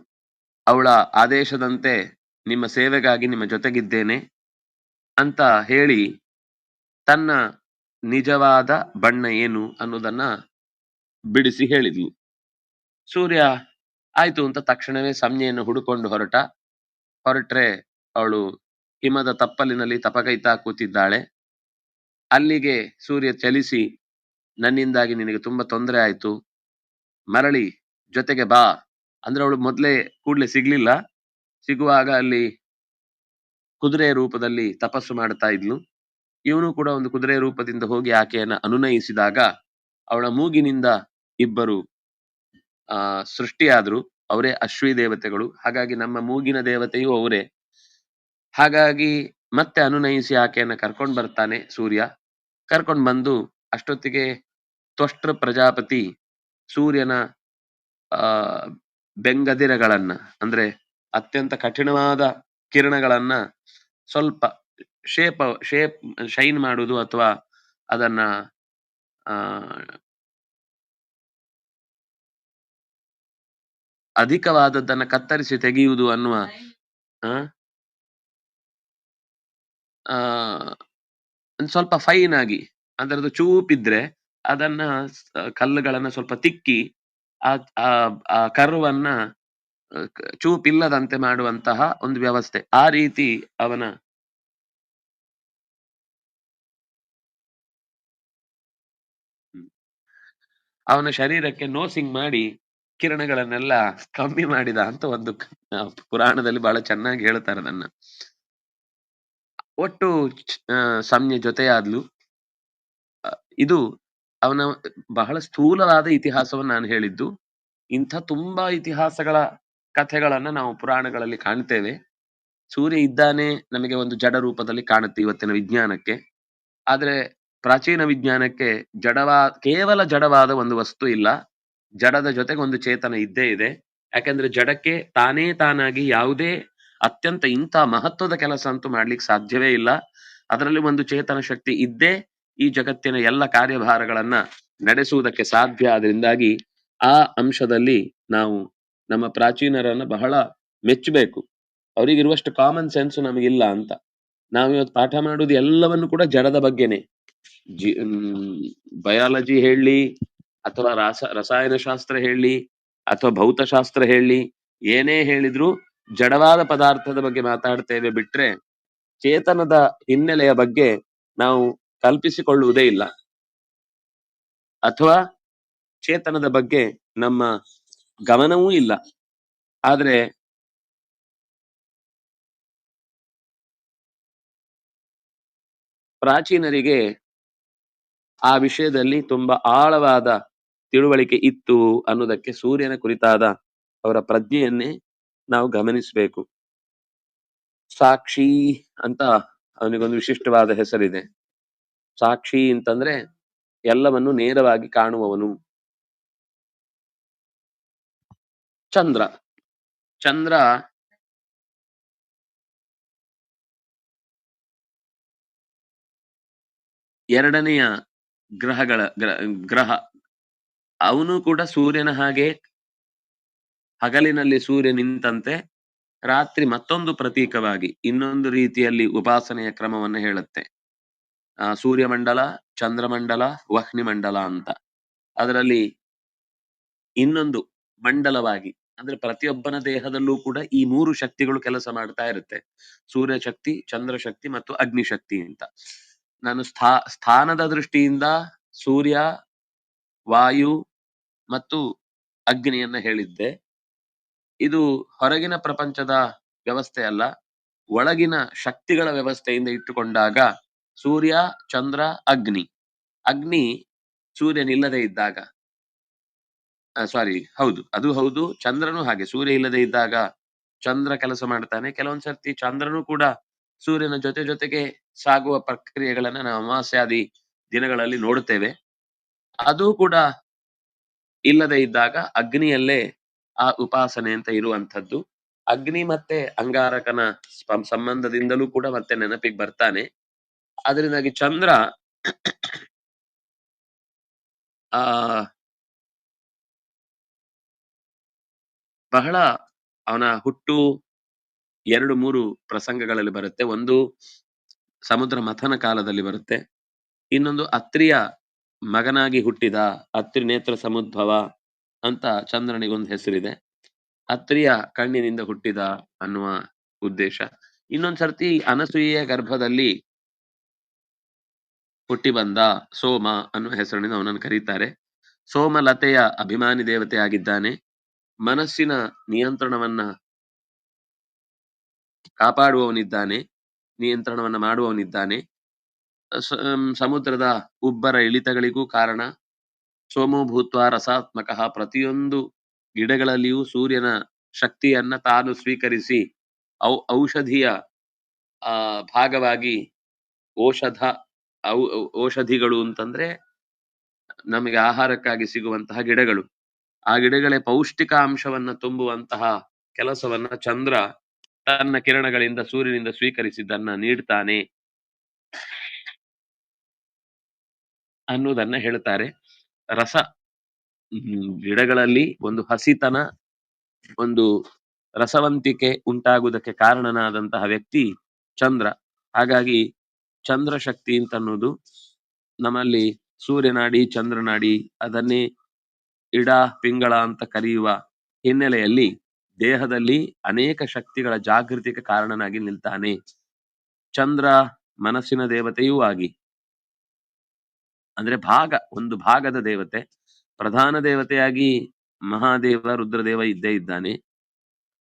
ಅವಳ ಆದೇಶದಂತೆ ನಿಮ್ಮ ಸೇವೆಗಾಗಿ ನಿಮ್ಮ ಜೊತೆಗಿದ್ದೇನೆ ಅಂತ ಹೇಳಿ ತನ್ನ ನಿಜವಾದ ಬಣ್ಣ ಏನು ಅನ್ನೋದನ್ನ ಬಿಡಿಸಿ ಹೇಳಿದ್ಲು. ಸೂರ್ಯ ಆಯ್ತು ಅಂತ ತಕ್ಷಣವೇ ಸಂಜ್ಞೆಯನ್ನು ಹುಡುಕೊಂಡು ಹೊರಟ್ರೆ ಅವಳು ಹಿಮದ ತಪ್ಪಲಿನಲ್ಲಿ ತಪಕೈತಾ ಕೂತಿದ್ದಾಳೆ. ಅಲ್ಲಿಗೆ ಸೂರ್ಯ ಚಲಿಸಿ, ನನ್ನಿಂದಾಗಿ ನಿನಗೆ ತುಂಬಾ ತೊಂದರೆ ಆಯ್ತು, ಮರಳಿ ಜೊತೆಗೆ ಬಾ ಅಂದ್ರೆ, ಅವಳು ಮೊದ್ಲೇ ಕೂಡ್ಲೆ ಸಿಗ್ಲಿಲ್ಲ, ಸಿಗುವಾಗ ಅಲ್ಲಿ ಕುದುರೆ ರೂಪದಲ್ಲಿ ತಪಸ್ಸು ಮಾಡ್ತಾ ಇದ್ಲು. ಇವನು ಕೂಡ ಒಂದು ಕುದುರೆ ರೂಪದಿಂದ ಹೋಗಿ ಆಕೆಯನ್ನ ಅನುನಯಿಸಿದಾಗ ಅವಳ ಮೂಗಿನಿಂದ ಇಬ್ಬರು ಸೃಷ್ಟಿಯಾದ್ರು, ಅವರೇ ಅಶ್ವಿ ದೇವತೆಗಳು. ಹಾಗಾಗಿ ನಮ್ಮ ಮೂಗಿನ ದೇವತೆಯೂ ಅವರೇ. ಹಾಗಾಗಿ ಮತ್ತೆ ಅನುನಯಿಸಿ ಆಕೆಯನ್ನ ಕರ್ಕೊಂಡ್ ಬರ್ತಾನೆ ಸೂರ್ಯ. ಕರ್ಕೊಂಡ್ ಬಂದು ಅಷ್ಟೊತ್ತಿಗೆ ತ್ವಷ್ಟೃ ಪ್ರಜಾಪತಿ ಸೂರ್ಯನ ಬೆಂಗದಿರಗಳನ್ನ, ಅಂದ್ರೆ ಅತ್ಯಂತ ಕಠಿಣವಾದ ಕಿರಣಗಳನ್ನ ಸ್ವಲ್ಪ ಶೇಪ್ ಶೈನ್ ಮಾಡುವುದು ಅಥವಾ ಅದನ್ನ ಅಧಿಕವಾದದ್ದನ್ನ ಕತ್ತರಿಸಿ ತೆಗೆಯುವುದು ಅನ್ನುವ ಆ ಆ, ಒಂದ್ ಸ್ವಲ್ಪ ಫೈನ್ ಆಗಿ ಅದರದ್ದು ಚೂಪಿದ್ರೆ ಅದನ್ನ ಕಲ್ಲುಗಳನ್ನ ಸ್ವಲ್ಪ ತಿಕ್ಕಿ ಆ ಆ ಆ ಕರ್ವನ್ನ ಚೂಪಿಲ್ಲದಂತೆ ಮಾಡುವಂತಹ ಒಂದು ವ್ಯವಸ್ಥೆ. ಆ ರೀತಿ ಅವನ ಹ್ಮ್. ಅವನ ಶರೀರಕ್ಕೆ ನೋಸಿಂಗ್ ಮಾಡಿ ಕಿರಣಗಳನ್ನೆಲ್ಲ ಕಮ್ಮಿ ಮಾಡಿದ ಅಂತ ಒಂದು ಪುರಾಣದಲ್ಲಿ ಬಹಳ ಚೆನ್ನಾಗಿ ಹೇಳ್ತಾರೆ ಅದನ್ನ. ಒಟ್ಟು ಸಂಜ್ಞೆ ಜೊತೆಯಾದ್ಲು. ಇದು ಅವನ ಬಹಳ ಸ್ಥೂಲವಾದ ಇತಿಹಾಸವನ್ನು ನಾನು ಹೇಳಿದ್ದು. ಇಂಥ ತುಂಬಾ ಇತಿಹಾಸಗಳ ಕಥೆಗಳನ್ನ ನಾವು ಪುರಾಣಗಳಲ್ಲಿ ಕಾಣ್ತೇವೆ. ಸೂರ್ಯ ಇದ್ದಾನೆ ನಮಗೆ ಒಂದು ಜಡ ರೂಪದಲ್ಲಿ ಕಾಣುತ್ತೆ ಇವತ್ತಿನ ವಿಜ್ಞಾನಕ್ಕೆ. ಆದ್ರೆ ಪ್ರಾಚೀನ ವಿಜ್ಞಾನಕ್ಕೆ ಕೇವಲ ಜಡವಾದ ಒಂದು ವಸ್ತು ಇಲ್ಲ. ಜಡದ ಜೊತೆಗೆ ಒಂದು ಚೇತನ ಇದ್ದೇ ಇದೆ. ಯಾಕಂದ್ರೆ ಜಡಕ್ಕೆ ತಾನೇ ತಾನಾಗಿ ಯಾವುದೇ ಅತ್ಯಂತ ಇಂಥ ಮಹತ್ವದ ಕೆಲಸ ಅಂತೂ ಮಾಡ್ಲಿಕ್ಕೆ ಸಾಧ್ಯವೇ ಇಲ್ಲ. ಅದರಲ್ಲಿ ಒಂದು ಚೇತನ ಶಕ್ತಿ ಇದ್ದೇ ಈ ಜಗತ್ತಿನ ಎಲ್ಲ ಕಾರ್ಯಭಾರಗಳನ್ನ ನಡೆಸುವುದಕ್ಕೆ ಸಾಧ್ಯ. ಅದರಿಂದಾಗಿ ಆ ಅಂಶದಲ್ಲಿ ನಾವು ನಮ್ಮ ಪ್ರಾಚೀನರನ್ನ ಬಹಳ ಮೆಚ್ಚಬೇಕು. ಅವರಿಗಿರುವಷ್ಟು ಕಾಮನ್ ಸೆನ್ಸ್ ನಮಗಿಲ್ಲ ಅಂತ. ನಾವಿವತ್ತು ಪಾಠ ಮಾಡುವುದು ಎಲ್ಲವನ್ನು ಕೂಡ ಜಡದ ಬಗ್ಗೆನೆ. ಬಯಾಲಜಿ ಹೇಳಿ ಅಥವಾ ರಸಾಯನ ಶಾಸ್ತ್ರ ಹೇಳಿ ಅಥವಾ ಭೌತಶಾಸ್ತ್ರ ಹೇಳಿ, ಏನೇ ಹೇಳಿದ್ರು ಜಡವಾದ ಪದಾರ್ಥದ ಬಗ್ಗೆ ಮಾತಾಡ್ತೇವೆ ಬಿಟ್ರೆ ಚೇತನದ ಹಿನ್ನೆಲೆಯ ಬಗ್ಗೆ ನಾವು ಕಲ್ಪಿಸಿಕೊಳ್ಳುವುದೇ ಇಲ್ಲ. ಅಥವಾ ಚೇತನದ ಬಗ್ಗೆ ನಮ್ಮ ಗಮನವೂ ಇಲ್ಲ. ಆದ್ರೆ ಪ್ರಾಚೀನರಿಗೆ ಆ ವಿಷಯದಲ್ಲಿ ತುಂಬಾ ಆಳವಾದ ತಿಳುವಳಿಕೆ ಇತ್ತು ಅನ್ನೋದಕ್ಕೆ ಸೂರ್ಯನ ಕುರಿತಾದ ಅವರ ಪ್ರಜ್ಞೆಯನ್ನೇ ನಾವು ಗಮನಿಸಬೇಕು. ಸಾಕ್ಷಿ ಅಂತ ಅವನಿಗೊಂದು ವಿಶಿಷ್ಟವಾದ ಹೆಸರಿದೆ. ಸಾಕ್ಷಿ ಅಂತಂದ್ರೆ ಎಲ್ಲವನ್ನು ನೇರವಾಗಿ ಕಾಣುವವನು. ಚಂದ್ರ ಚಂದ್ರ ಎರಡನೆಯ ಗ್ರಹ. ಅವನು ಕೂಡ ಸೂರ್ಯನ ಹಾಗೆ ಹಗಲಿನಲ್ಲಿ ಸೂರ್ಯ ನಿಂತಂತೆ ರಾತ್ರಿ ಮತ್ತೊಂದು ಪ್ರತೀಕವಾಗಿ ಇನ್ನೊಂದು ರೀತಿಯಲ್ಲಿ ಉಪಾಸನೆಯ ಕ್ರಮವನ್ನು ಹೇಳುತ್ತೆ. ಸೂರ್ಯಮಂಡಲ, ಚಂದ್ರಮಂಡಲ, ವಹ್ನಿಮಂಡಲ ಅಂತ. ಅದರಲ್ಲಿ ಇನ್ನೊಂದು ಮಂಡಲವಾಗಿ ಅಂದ್ರೆ ಪ್ರತಿಯೊಬ್ಬನ ದೇಹದಲ್ಲೂ ಕೂಡ ಈ 3 ಶಕ್ತಿಗಳು ಕೆಲಸ ಮಾಡ್ತಾ ಇರುತ್ತೆ. ಸೂರ್ಯ ಶಕ್ತಿ, ಚಂದ್ರ ಶಕ್ತಿ ಮತ್ತು ಅಗ್ನಿ ಶಕ್ತಿ ಅಂತ. ನಾನು ಸ್ಥಾನದ ದೃಷ್ಟಿಯಿಂದ ಸೂರ್ಯ, ವಾಯು ಮತ್ತು ಅಗ್ನಿಯನ್ನ ಹೇಳಿದ್ದೆ. ಇದು ಹೊರಗಿನ ಪ್ರಪಂಚದ ವ್ಯವಸ್ಥೆ ಅಲ್ಲ, ಒಳಗಿನ ಶಕ್ತಿಗಳ ವ್ಯವಸ್ಥೆಯಿಂದ ಇಟ್ಟುಕೊಂಡಾಗ ಸೂರ್ಯ, ಚಂದ್ರ, ಅಗ್ನಿ. ಅಗ್ನಿ ಸೂರ್ಯನಿಲ್ಲದೆ ಇದ್ದಾಗ, ಸಾರಿ, ಹೌದು, ಅದು ಹೌದು. ಚಂದ್ರನು ಹಾಗೆ, ಸೂರ್ಯ ಇಲ್ಲದೆ ಇದ್ದಾಗ ಚಂದ್ರ ಕೆಲಸ ಮಾಡ್ತಾನೆ. ಕೆಲವೊಂದ್ಸರ್ತಿ ಚಂದ್ರನು ಕೂಡ ಸೂರ್ಯನ ಜೊತೆಗೆ ಸಾಗುವ ಪ್ರಕ್ರಿಯೆಗಳನ್ನ ನಾವು ಅಮಾವಾಸ್ಯಾದಿ ದಿನಗಳಲ್ಲಿ ನೋಡುತ್ತೇವೆ. ಅದು ಕೂಡ ಇಲ್ಲದೆ ಇದ್ದಾಗ ಅಗ್ನಿಯಲ್ಲೇ ಆ ಉಪಾಸನೆ ಅಂತ ಇರುವಂಥದ್ದು. ಅಗ್ನಿ ಮತ್ತೆ ಅಂಗಾರಕನ ಸಂಬಂಧದಿಂದಲೂ ಕೂಡ ಮತ್ತೆ ನೆನಪಿಗೆ ಬರ್ತಾನೆ. ಅದರಿಂದಾಗಿ ಚಂದ್ರ ಆ ಬಹಳ ಅವನ ಹುಟ್ಟು 2-3 ಪ್ರಸಂಗಗಳಲ್ಲಿ ಬರುತ್ತೆ. ಒಂದು ಸಮುದ್ರ ಮಥನ ಕಾಲದಲ್ಲಿ ಬರುತ್ತೆ. ಇನ್ನೊಂದು ಅತ್ರಿಯ ಮಗನಾಗಿ ಹುಟ್ಟಿದ, ಅತ್ರಿ ನೇತ್ರ ಸಮುದ್ಭವ ಅಂತ ಚಂದ್ರನಿಗೊಂದು ಹೆಸರಿದೆ. ಅತ್ರಿಯ ಕಣ್ಣಿನಿಂದ ಹುಟ್ಟಿದ ಅನ್ನುವ ಉದ್ದೇಶ. ಇನ್ನೊಂದ್ಸರ್ತಿ ಅನಸೂಯೆಯ ಗರ್ಭದಲ್ಲಿ ಹುಟ್ಟಿ ಬಂದ ಸೋಮ ಅನ್ನುವ ಹೆಸರಿನಿಂದ ಅವನನ್ನು ಕರೀತಾರೆ. ಸೋಮಲತೆಯ ಅಭಿಮಾನಿ ದೇವತೆ ಆಗಿದ್ದಾನೆ. ಮನಸ್ಸಿನ ನಿಯಂತ್ರಣವನ್ನ ಕಾಪಾಡುವವನಿದ್ದಾನೆ, ನಿಯಂತ್ರಣವನ್ನ ಮಾಡುವವನಿದ್ದಾನೆ. ಸಮುದ್ರದ ಉಬ್ಬರ ಇಳಿತಗಳಿಗೂ ಕಾರಣ. ಸೋಮೋ ಭೂತ್ವ ರಸಾತ್ಮಕ. ಪ್ರತಿಯೊಂದು ಗಿಡಗಳಲ್ಲಿಯೂ ಸೂರ್ಯನ ಶಕ್ತಿಯನ್ನ ತಾನು ಸ್ವೀಕರಿಸಿ ಔಷಧಿಯ ಭಾಗವಾಗಿ ಔಷಧಿಗಳು ಅಂತಂದ್ರೆ ನಮಗೆ ಆಹಾರಕ್ಕಾಗಿ ಸಿಗುವಂತಹ ಗಿಡಗಳು. ಆ ಗಿಡಗಳೇ ಪೌಷ್ಟಿಕಾಂಶವನ್ನ ತುಂಬುವಂತಹ ಕೆಲಸವನ್ನ ಚಂದ್ರ ತನ್ನ ಕಿರಣಗಳಿಂದ ಸೂರ್ಯನಿಂದ ಸ್ವೀಕರಿಸಿದ್ದನ್ನ ನೀಡ್ತಾನೆ ಅನ್ನುವುದನ್ನ ಹೇಳ್ತಾರೆ. ರಸ, ಗಿಡಗಳಲ್ಲಿ ಒಂದು ಹಸಿತನ ಒಂದು ರಸವಂತಿಕೆ ಉಂಟಾಗುವುದಕ್ಕೆ ಕಾರಣನಾದಂತಹ ವ್ಯಕ್ತಿ ಚಂದ್ರ. ಹಾಗಾಗಿ ಚಂದ್ರ ಶಕ್ತಿ ಅಂತನ್ನೋದು ನಮ್ಮಲ್ಲಿ ಸೂರ್ಯನಾಡಿ, ಚಂದ್ರನಾಡಿ ಅದನ್ನೇ ಇಡ, ಪಿಂಗಳ ಅಂತ ಕರೆಯುವ ಹಿನ್ನೆಲೆಯಲ್ಲಿ ದೇಹದಲ್ಲಿ ಅನೇಕ ಶಕ್ತಿಗಳ ಜಾಗೃತಿಗೆ ಕಾರಣನಾಗಿ ನಿಲ್ತಾನೆ. ಚಂದ್ರ ಮನಸ್ಸಿನ ದೇವತೆಯೂ ಆಗಿ, ಅಂದ್ರೆ ಒಂದು ಭಾಗದ ದೇವತೆ. ಪ್ರಧಾನ ದೇವತೆಯಾಗಿ ಮಹಾದೇವ, ರುದ್ರದೇವ ಇದ್ದೇ ಇದ್ದಾನೆ.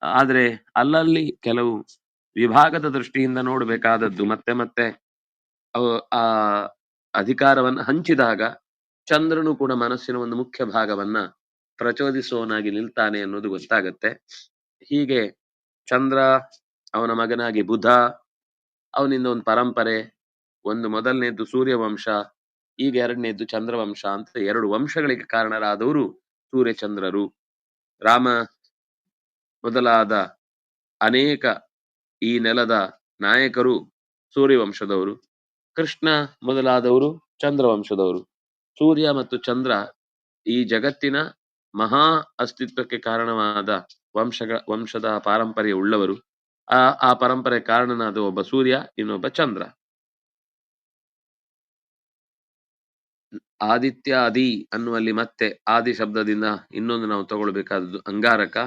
ಆದ್ರೆ ಅಲ್ಲಲ್ಲಿ ಕೆಲವು ವಿಭಾಗದ ದೃಷ್ಟಿಯಿಂದ ನೋಡ್ಬೇಕಾದದ್ದು ಮತ್ತೆ ಮತ್ತೆ ಆ ಅಧಿಕಾರವನ್ನ ಹಂಚಿದಾಗ ಚಂದ್ರನು ಕೂಡ ಮನಸ್ಸಿನ ಒಂದು ಮುಖ್ಯ ಭಾಗವನ್ನ ಪ್ರಚೋದಿಸುವವನಾಗಿ ನಿಲ್ತಾನೆ ಅನ್ನೋದು ಗೊತ್ತಾಗತ್ತೆ. ಹೀಗೆ ಚಂದ್ರ, ಅವನ ಮಗನಾಗಿ ಬುಧ, ಅವನಿಂದ ಒಂದು ಪರಂಪರೆ, ಒಂದು ಮೊದಲನೇದ್ದು ಸೂರ್ಯವಂಶ, ಈಗ ಎರಡನೇದ್ದು ಚಂದ್ರವಂಶ ಅಂತ ಎರಡು ವಂಶಗಳಿಗೆ ಕಾರಣರಾದವರು ಸೂರ್ಯಚಂದ್ರರು. ರಾಮ ಮೊದಲಾದ ಅನೇಕ ಈ ನೆಲದ ನಾಯಕರು ಸೂರ್ಯವಂಶದವರು, ಕೃಷ್ಣ ಮೊದಲಾದವರು ಚಂದ್ರವಂಶದವರು. ಸೂರ್ಯ ಮತ್ತು ಚಂದ್ರ ಈ ಜಗತ್ತಿನ ಮಹಾ ಅಸ್ತಿತ್ವಕ್ಕೆ ಕಾರಣವಾದ ವಂಶದ ಪಾರಂಪರ್ಯ ಉಳ್ಳವರು. ಆ ಪರಂಪರೆ ಕಾರಣನಾದ ಒಬ್ಬ ಸೂರ್ಯ, ಇನ್ನೊಬ್ಬ ಚಂದ್ರ. ಆದಿತ್ಯ ಆದಿ ಅನ್ನುವಲ್ಲಿ ಮತ್ತೆ ಆದಿ ಶಬ್ದದಿಂದ ಇನ್ನೊಂದು ನಾವು ತಗೊಳ್ಬೇಕಾದದ್ದು ಅಂಗಾರಕ.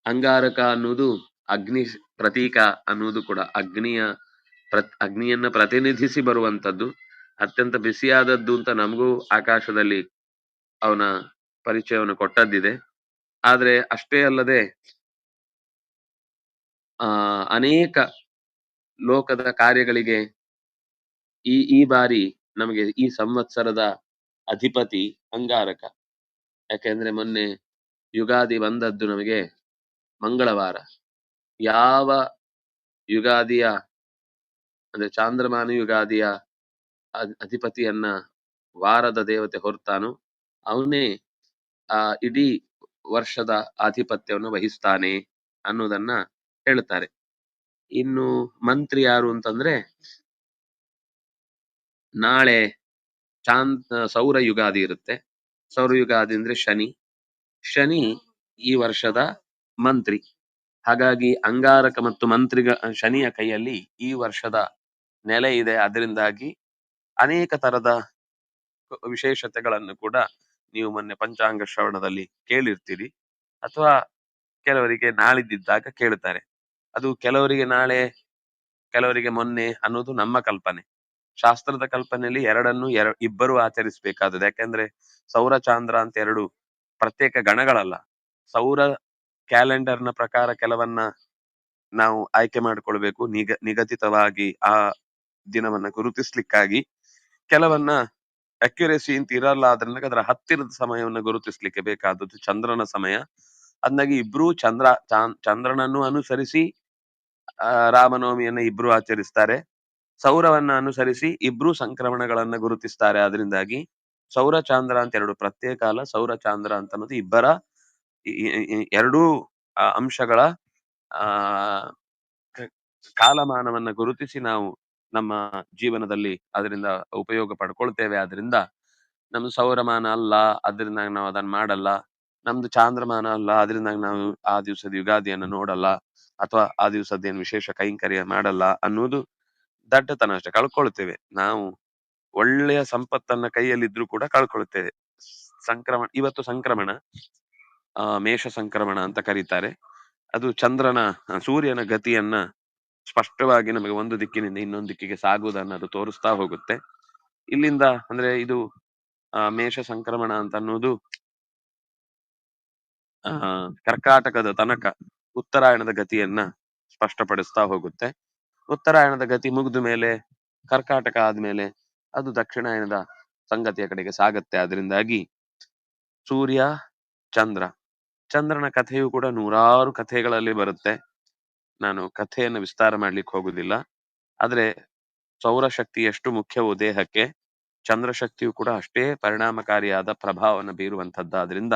ಅಂಗಾರಕ ಅನ್ನುವುದು ಅಗ್ನಿ ಪ್ರತೀಕ ಅನ್ನುವುದು ಕೂಡ ಅಗ್ನಿಯನ್ನ ಪ್ರತಿನಿಧಿಸಿ ಬರುವಂತದ್ದು. ಅತ್ಯಂತ ಬಿಸಿಯಾದದ್ದು ಅಂತ ನಮಗೂ ಆಕಾಶದಲ್ಲಿ ಅವನ ಪರಿಚಯವನ್ನು ಕೊಟ್ಟದ್ದಿದೆ. ಆದ್ರೆ ಅಷ್ಟೇ ಅಲ್ಲದೆ ಅನೇಕ ಲೋಕದ ಕಾರ್ಯಗಳಿಗೆ ಈ ಬಾರಿ ನಮಗೆ ಈ ಸಂವತ್ಸರದ ಅಧಿಪತಿ ಅಂಗಾರಕ. ಯಾಕೆಂದ್ರೆ ಮೊನ್ನೆ ಯುಗಾದಿ ಬಂದದ್ದು ನಮಗೆ ಮಂಗಳವಾರ. ಯಾವ ಯುಗಾದಿಯ ಅಂದ್ರೆ ಚಾಂದ್ರಮಾನ ಯುಗಾದಿಯ ಅಧಿಪತಿಯನ್ನ ವಾರದ ದೇವತೆ ಹೊರತಾನು ಅವನೇ ಇಡೀ ವರ್ಷದ ಆಧಿಪತ್ಯವನ್ನು ವಹಿಸ್ತಾನೆ ಅನ್ನೋದನ್ನ ಹೇಳ್ತಾರೆ. ಇನ್ನು ಮಂತ್ರಿ ಯಾರು ಅಂತಂದ್ರೆ ನಾಳೆ ಸೌರ ಯುಗಾದಿ ಇರುತ್ತೆ. ಸೌರ ಯುಗಾದಿ ಅಂದ್ರೆ ಶನಿ ಈ ವರ್ಷದ ಮಂತ್ರಿ. ಹಾಗಾಗಿ ಅಂಗಾರಕ ಮತ್ತು ಶನಿಯ ಕೈಯಲ್ಲಿ ಈ ವರ್ಷದ ನೆಲೆ ಇದೆ. ಅದರಿಂದಾಗಿ ಅನೇಕ ತರದ ವಿಶೇಷತೆಗಳನ್ನು ಕೂಡ ನೀವು ಮೊನ್ನೆ ಪಂಚಾಂಗ ಶ್ರವಣದಲ್ಲಿ ಕೇಳಿರ್ತೀರಿ, ಅಥವಾ ಕೆಲವರಿಗೆ ನಾಳಿದ್ದಾಗ ಕೇಳ್ತಾರೆ. ಅದು ಕೆಲವರಿಗೆ ನಾಳೆ, ಕೆಲವರಿಗೆ ಮೊನ್ನೆ ಅನ್ನೋದು ನಮ್ಮ ಕಲ್ಪನೆ. ಶಾಸ್ತ್ರದ ಕಲ್ಪನೆಯಲ್ಲಿ ಎರಡನ್ನು ಇಬ್ಬರು ಆಚರಿಸಬೇಕಾದದ್ದು. ಯಾಕೆಂದ್ರೆ ಸೌರ ಚಾಂದ್ರ ಅಂತ ಎರಡು ಪ್ರತ್ಯೇಕ ಗಣಗಳಲ್ಲ. ಸೌರ ಕ್ಯಾಲೆಂಡರ್ನ ಪ್ರಕಾರ ಕೆಲವನ್ನ ನಾವು ಆಯ್ಕೆ ಮಾಡಿಕೊಳ್ಬೇಕು, ನಿಗದಿತವಾಗಿ ಆ ದಿನವನ್ನ ಗುರುತಿಸ್ಲಿಕ್ಕಾಗಿ. ಕೆಲವನ್ನ ಅಕ್ಯುರೇಸಿ ಅಂತ ಇರಲ್ಲ, ಅದರ ಹತ್ತಿರದ ಸಮಯವನ್ನು ಗುರುತಿಸ್ಲಿಕ್ಕೆ ಬೇಕಾದದ್ದು ಚಂದ್ರನ ಸಮಯ. ಅಂದಾಗಿ ಇಬ್ರು ಚಂದ್ರನನ್ನು ಅನುಸರಿಸಿ ರಾಮನವಮಿಯನ್ನ ಇಬ್ರು ಆಚರಿಸ್ತಾರೆ. ಸೌರವನ್ನ ಅನುಸರಿಸಿ ಇಬ್ರು ಸಂಕ್ರಮಣಗಳನ್ನ ಗುರುತಿಸ್ತಾರೆ. ಅದರಿಂದಾಗಿ ಸೌರ ಚಾಂದ್ರ ಅಂತ ಎರಡು ಪ್ರತ್ಯೇಕ ಅಲ್ಲ, ಸೌರ ಚಾಂದ್ರ ಅಂತ ಅನ್ನೋದು ಇಬ್ಬರ ಎರಡೂ ಅಂಶಗಳ ಕಾಲಮಾನವನ್ನ ಗುರುತಿಸಿ ನಾವು ನಮ್ಮ ಜೀವನದಲ್ಲಿ ಅದರಿಂದ ಉಪಯೋಗ ಪಡ್ಕೊಳ್ತೇವೆ. ಆದ್ರಿಂದ ನಮ್ದು ಸೌರಮಾನ ಅಲ್ಲ, ಅದರಿಂದ ನಾವು ಅದನ್ನ ಮಾಡಲ್ಲ. ನಮ್ದು ಚಾಂದ್ರಮಾನ ಅಲ್ಲ, ಅದರಿಂದ ನಾವು ಆ ದಿವಸದ ಯುಗಾದಿಯನ್ನು ನೋಡಲ್ಲ, ಅಥವಾ ಆ ದಿವಸದ ಏನು ವಿಶೇಷ ಕೈಂಕರ್ಯ ಮಾಡಲ್ಲ ಅನ್ನೋದು ದಡ್ಡತನ ಅಷ್ಟೇ. ಕಳ್ಕೊಳ್ತೇವೆ ನಾವು. ಒಳ್ಳೆಯ ಸಂಪತ್ತನ್ನ ಕೈಯಲ್ಲಿದ್ರು ಕೂಡ ಕಳ್ಕೊಳ್ತೇವೆ. ಇವತ್ತು ಸಂಕ್ರಮಣ, ಮೇಷ ಸಂಕ್ರಮಣ ಅಂತ ಕರೀತಾರೆ. ಅದು ಸೂರ್ಯನ ಗತಿಯನ್ನ ಸ್ಪಷ್ಟವಾಗಿ ನಮಗೆ ಒಂದು ದಿಕ್ಕಿನಿಂದ ಇನ್ನೊಂದು ದಿಕ್ಕಿಗೆ ಸಾಗುವುದನ್ನ ಅದು ತೋರಿಸ್ತಾ ಹೋಗುತ್ತೆ. ಇಲ್ಲಿಂದ ಅಂದ್ರೆ ಇದು ಮೇಷ ಸಂಕ್ರಮಣ ಅಂತ ಅನ್ನೋದು ಕರ್ಕಾಟಕದ ತನಕ ಉತ್ತರಾಯಣದ ಗತಿಯನ್ನ ಸ್ಪಷ್ಟಪಡಿಸ್ತಾ ಹೋಗುತ್ತೆ. ಉತ್ತರಾಯಣದ ಗತಿ ಮುಗಿದ ಮೇಲೆ, ಕರ್ಕಾಟಕ ಆದ್ಮೇಲೆ ಅದು ದಕ್ಷಿಣಾಯನದ ಸಂಗತಿಯ ಕಡೆಗೆ ಸಾಗತ್ತೆ. ಅದರಿಂದಾಗಿ ಸೂರ್ಯ ಚಂದ್ರನ ಕಥೆಯು ಕೂಡ ನೂರಾರು ಕಥೆಗಳಲ್ಲಿ ಬರುತ್ತೆ. ನಾನು ಕಥೆಯನ್ನು ವಿಸ್ತಾರ ಮಾಡ್ಲಿಕ್ಕೆ ಹೋಗುದಿಲ್ಲ. ಆದ್ರೆ ಸೌರಶಕ್ತಿ ಎಷ್ಟು ಮುಖ್ಯವೋ ದೇಹಕ್ಕೆ, ಚಂದ್ರಶಕ್ತಿಯು ಕೂಡ ಅಷ್ಟೇ ಪರಿಣಾಮಕಾರಿಯಾದ ಪ್ರಭಾವವನ್ನು ಬೀರುವಂತದ್ದಾದ್ರಿಂದ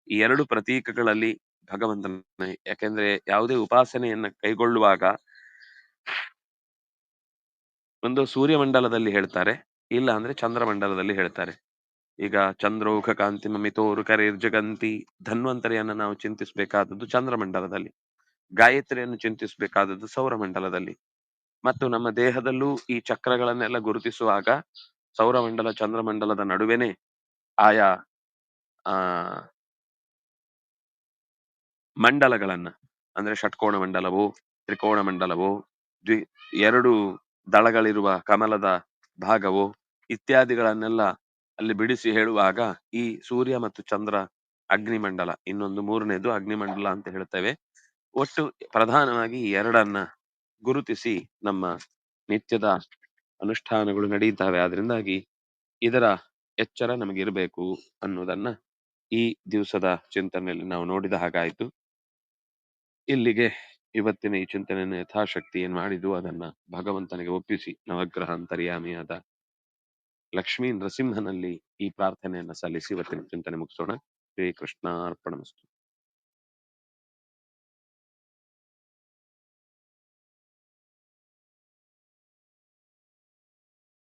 ಈ ಎರಡು ಪ್ರತೀಕಗಳಲ್ಲಿ ಭಗವಂತನ, ಯಾಕೆಂದ್ರೆ ಯಾವುದೇ ಉಪಾಸನೆಯನ್ನ ಕೈಗೊಳ್ಳುವಾಗ ಒಂದು ಸೂರ್ಯಮಂಡಲದಲ್ಲಿ ಹೇಳ್ತಾರೆ, ಇಲ್ಲ ಅಂದ್ರೆ ಚಂದ್ರಮಂಡಲದಲ್ಲಿ ಹೇಳ್ತಾರೆ. ಈಗ ಚಂದ್ರೌಖ ಕಾಂತಿ ಮಮಿತೋರು ಕರೇರ್ಜಗಂತಿ, ಧನ್ವಂತರಿಯನ್ನ ನಾವು ಚಿಂತಿಸಬೇಕಾದದ್ದು ಚಂದ್ರಮಂಡಲದಲ್ಲಿ, ಗಾಯತ್ರಿಯನ್ನು ಚಿಂತಿಸಬೇಕಾದದ್ದು ಸೌರಮಂಡಲದಲ್ಲಿ. ಮತ್ತು ನಮ್ಮ ದೇಹದಲ್ಲೂ ಈ ಚಕ್ರಗಳನ್ನೆಲ್ಲ ಗುರುತಿಸುವಾಗ ಸೌರಮಂಡಲ ಚಂದ್ರಮಂಡಲದ ನಡುವೆನೆ ಆಯಾ ಆ ಮಂಡಲಗಳನ್ನ, ಅಂದ್ರೆ ಷಟ್ಕೋಣ ಮಂಡಲವೋ ತ್ರಿಕೋಣ ಮಂಡಲವೋ ದ್ವಿ 2 ದಳಗಳಿರುವ ಕಮಲದ ಭಾಗವೋ ಇತ್ಯಾದಿಗಳನ್ನೆಲ್ಲ ಅಲ್ಲಿ ಬಿಡಿಸಿ ಹೇಳುವಾಗ ಈ ಸೂರ್ಯ ಮತ್ತು ಚಂದ್ರ ಅಗ್ನಿಮಂಡಲ, ಇನ್ನೊಂದು 3ನೇದು ಅಗ್ನಿಮಂಡಲ ಅಂತ ಹೇಳ್ತೇವೆ. ಒಟ್ಟು ಪ್ರಧಾನವಾಗಿ ಈ ಎರಡನ್ನ ಗುರುತಿಸಿ ನಮ್ಮ ನಿತ್ಯದ ಅನುಷ್ಠಾನಗಳು ನಡೀತಾವೆ. ಆದ್ರಿಂದಾಗಿ ಇದರ ಎಚ್ಚರ ನಮಗಿರಬೇಕು ಅನ್ನೋದನ್ನ ಈ ದಿವಸದ ಚಿಂತನೆಯಲ್ಲಿ ನಾವು ನೋಡಿದ ಹಾಗಾಯ್ತು. ಇಲ್ಲಿಗೆ ಇವತ್ತಿನ ಈ ಚಿಂತನೆಯನ್ನು ಯಥಾಶಕ್ತಿ ಏನ್ ಮಾಡಿದ್ದು ಅದನ್ನ ಭಗವಂತನಿಗೆ ಒಪ್ಪಿಸಿ ನವಗ್ರಹ ಅಂತರ್ಯಾಮಿಯಾದ ಲಕ್ಷ್ಮೀ ನರಸಿಂಹನಲ್ಲಿ ಈ ಪ್ರಾರ್ಥನೆಯನ್ನ ಸಲ್ಲಿಸಿ ಇವತ್ತಿನ ಚಿಂತನೆ ಮುಗಿಸೋಣ. ಶ್ರೀ ಕೃಷ್ಣಾರ್ಪಣಮಸ್ತು.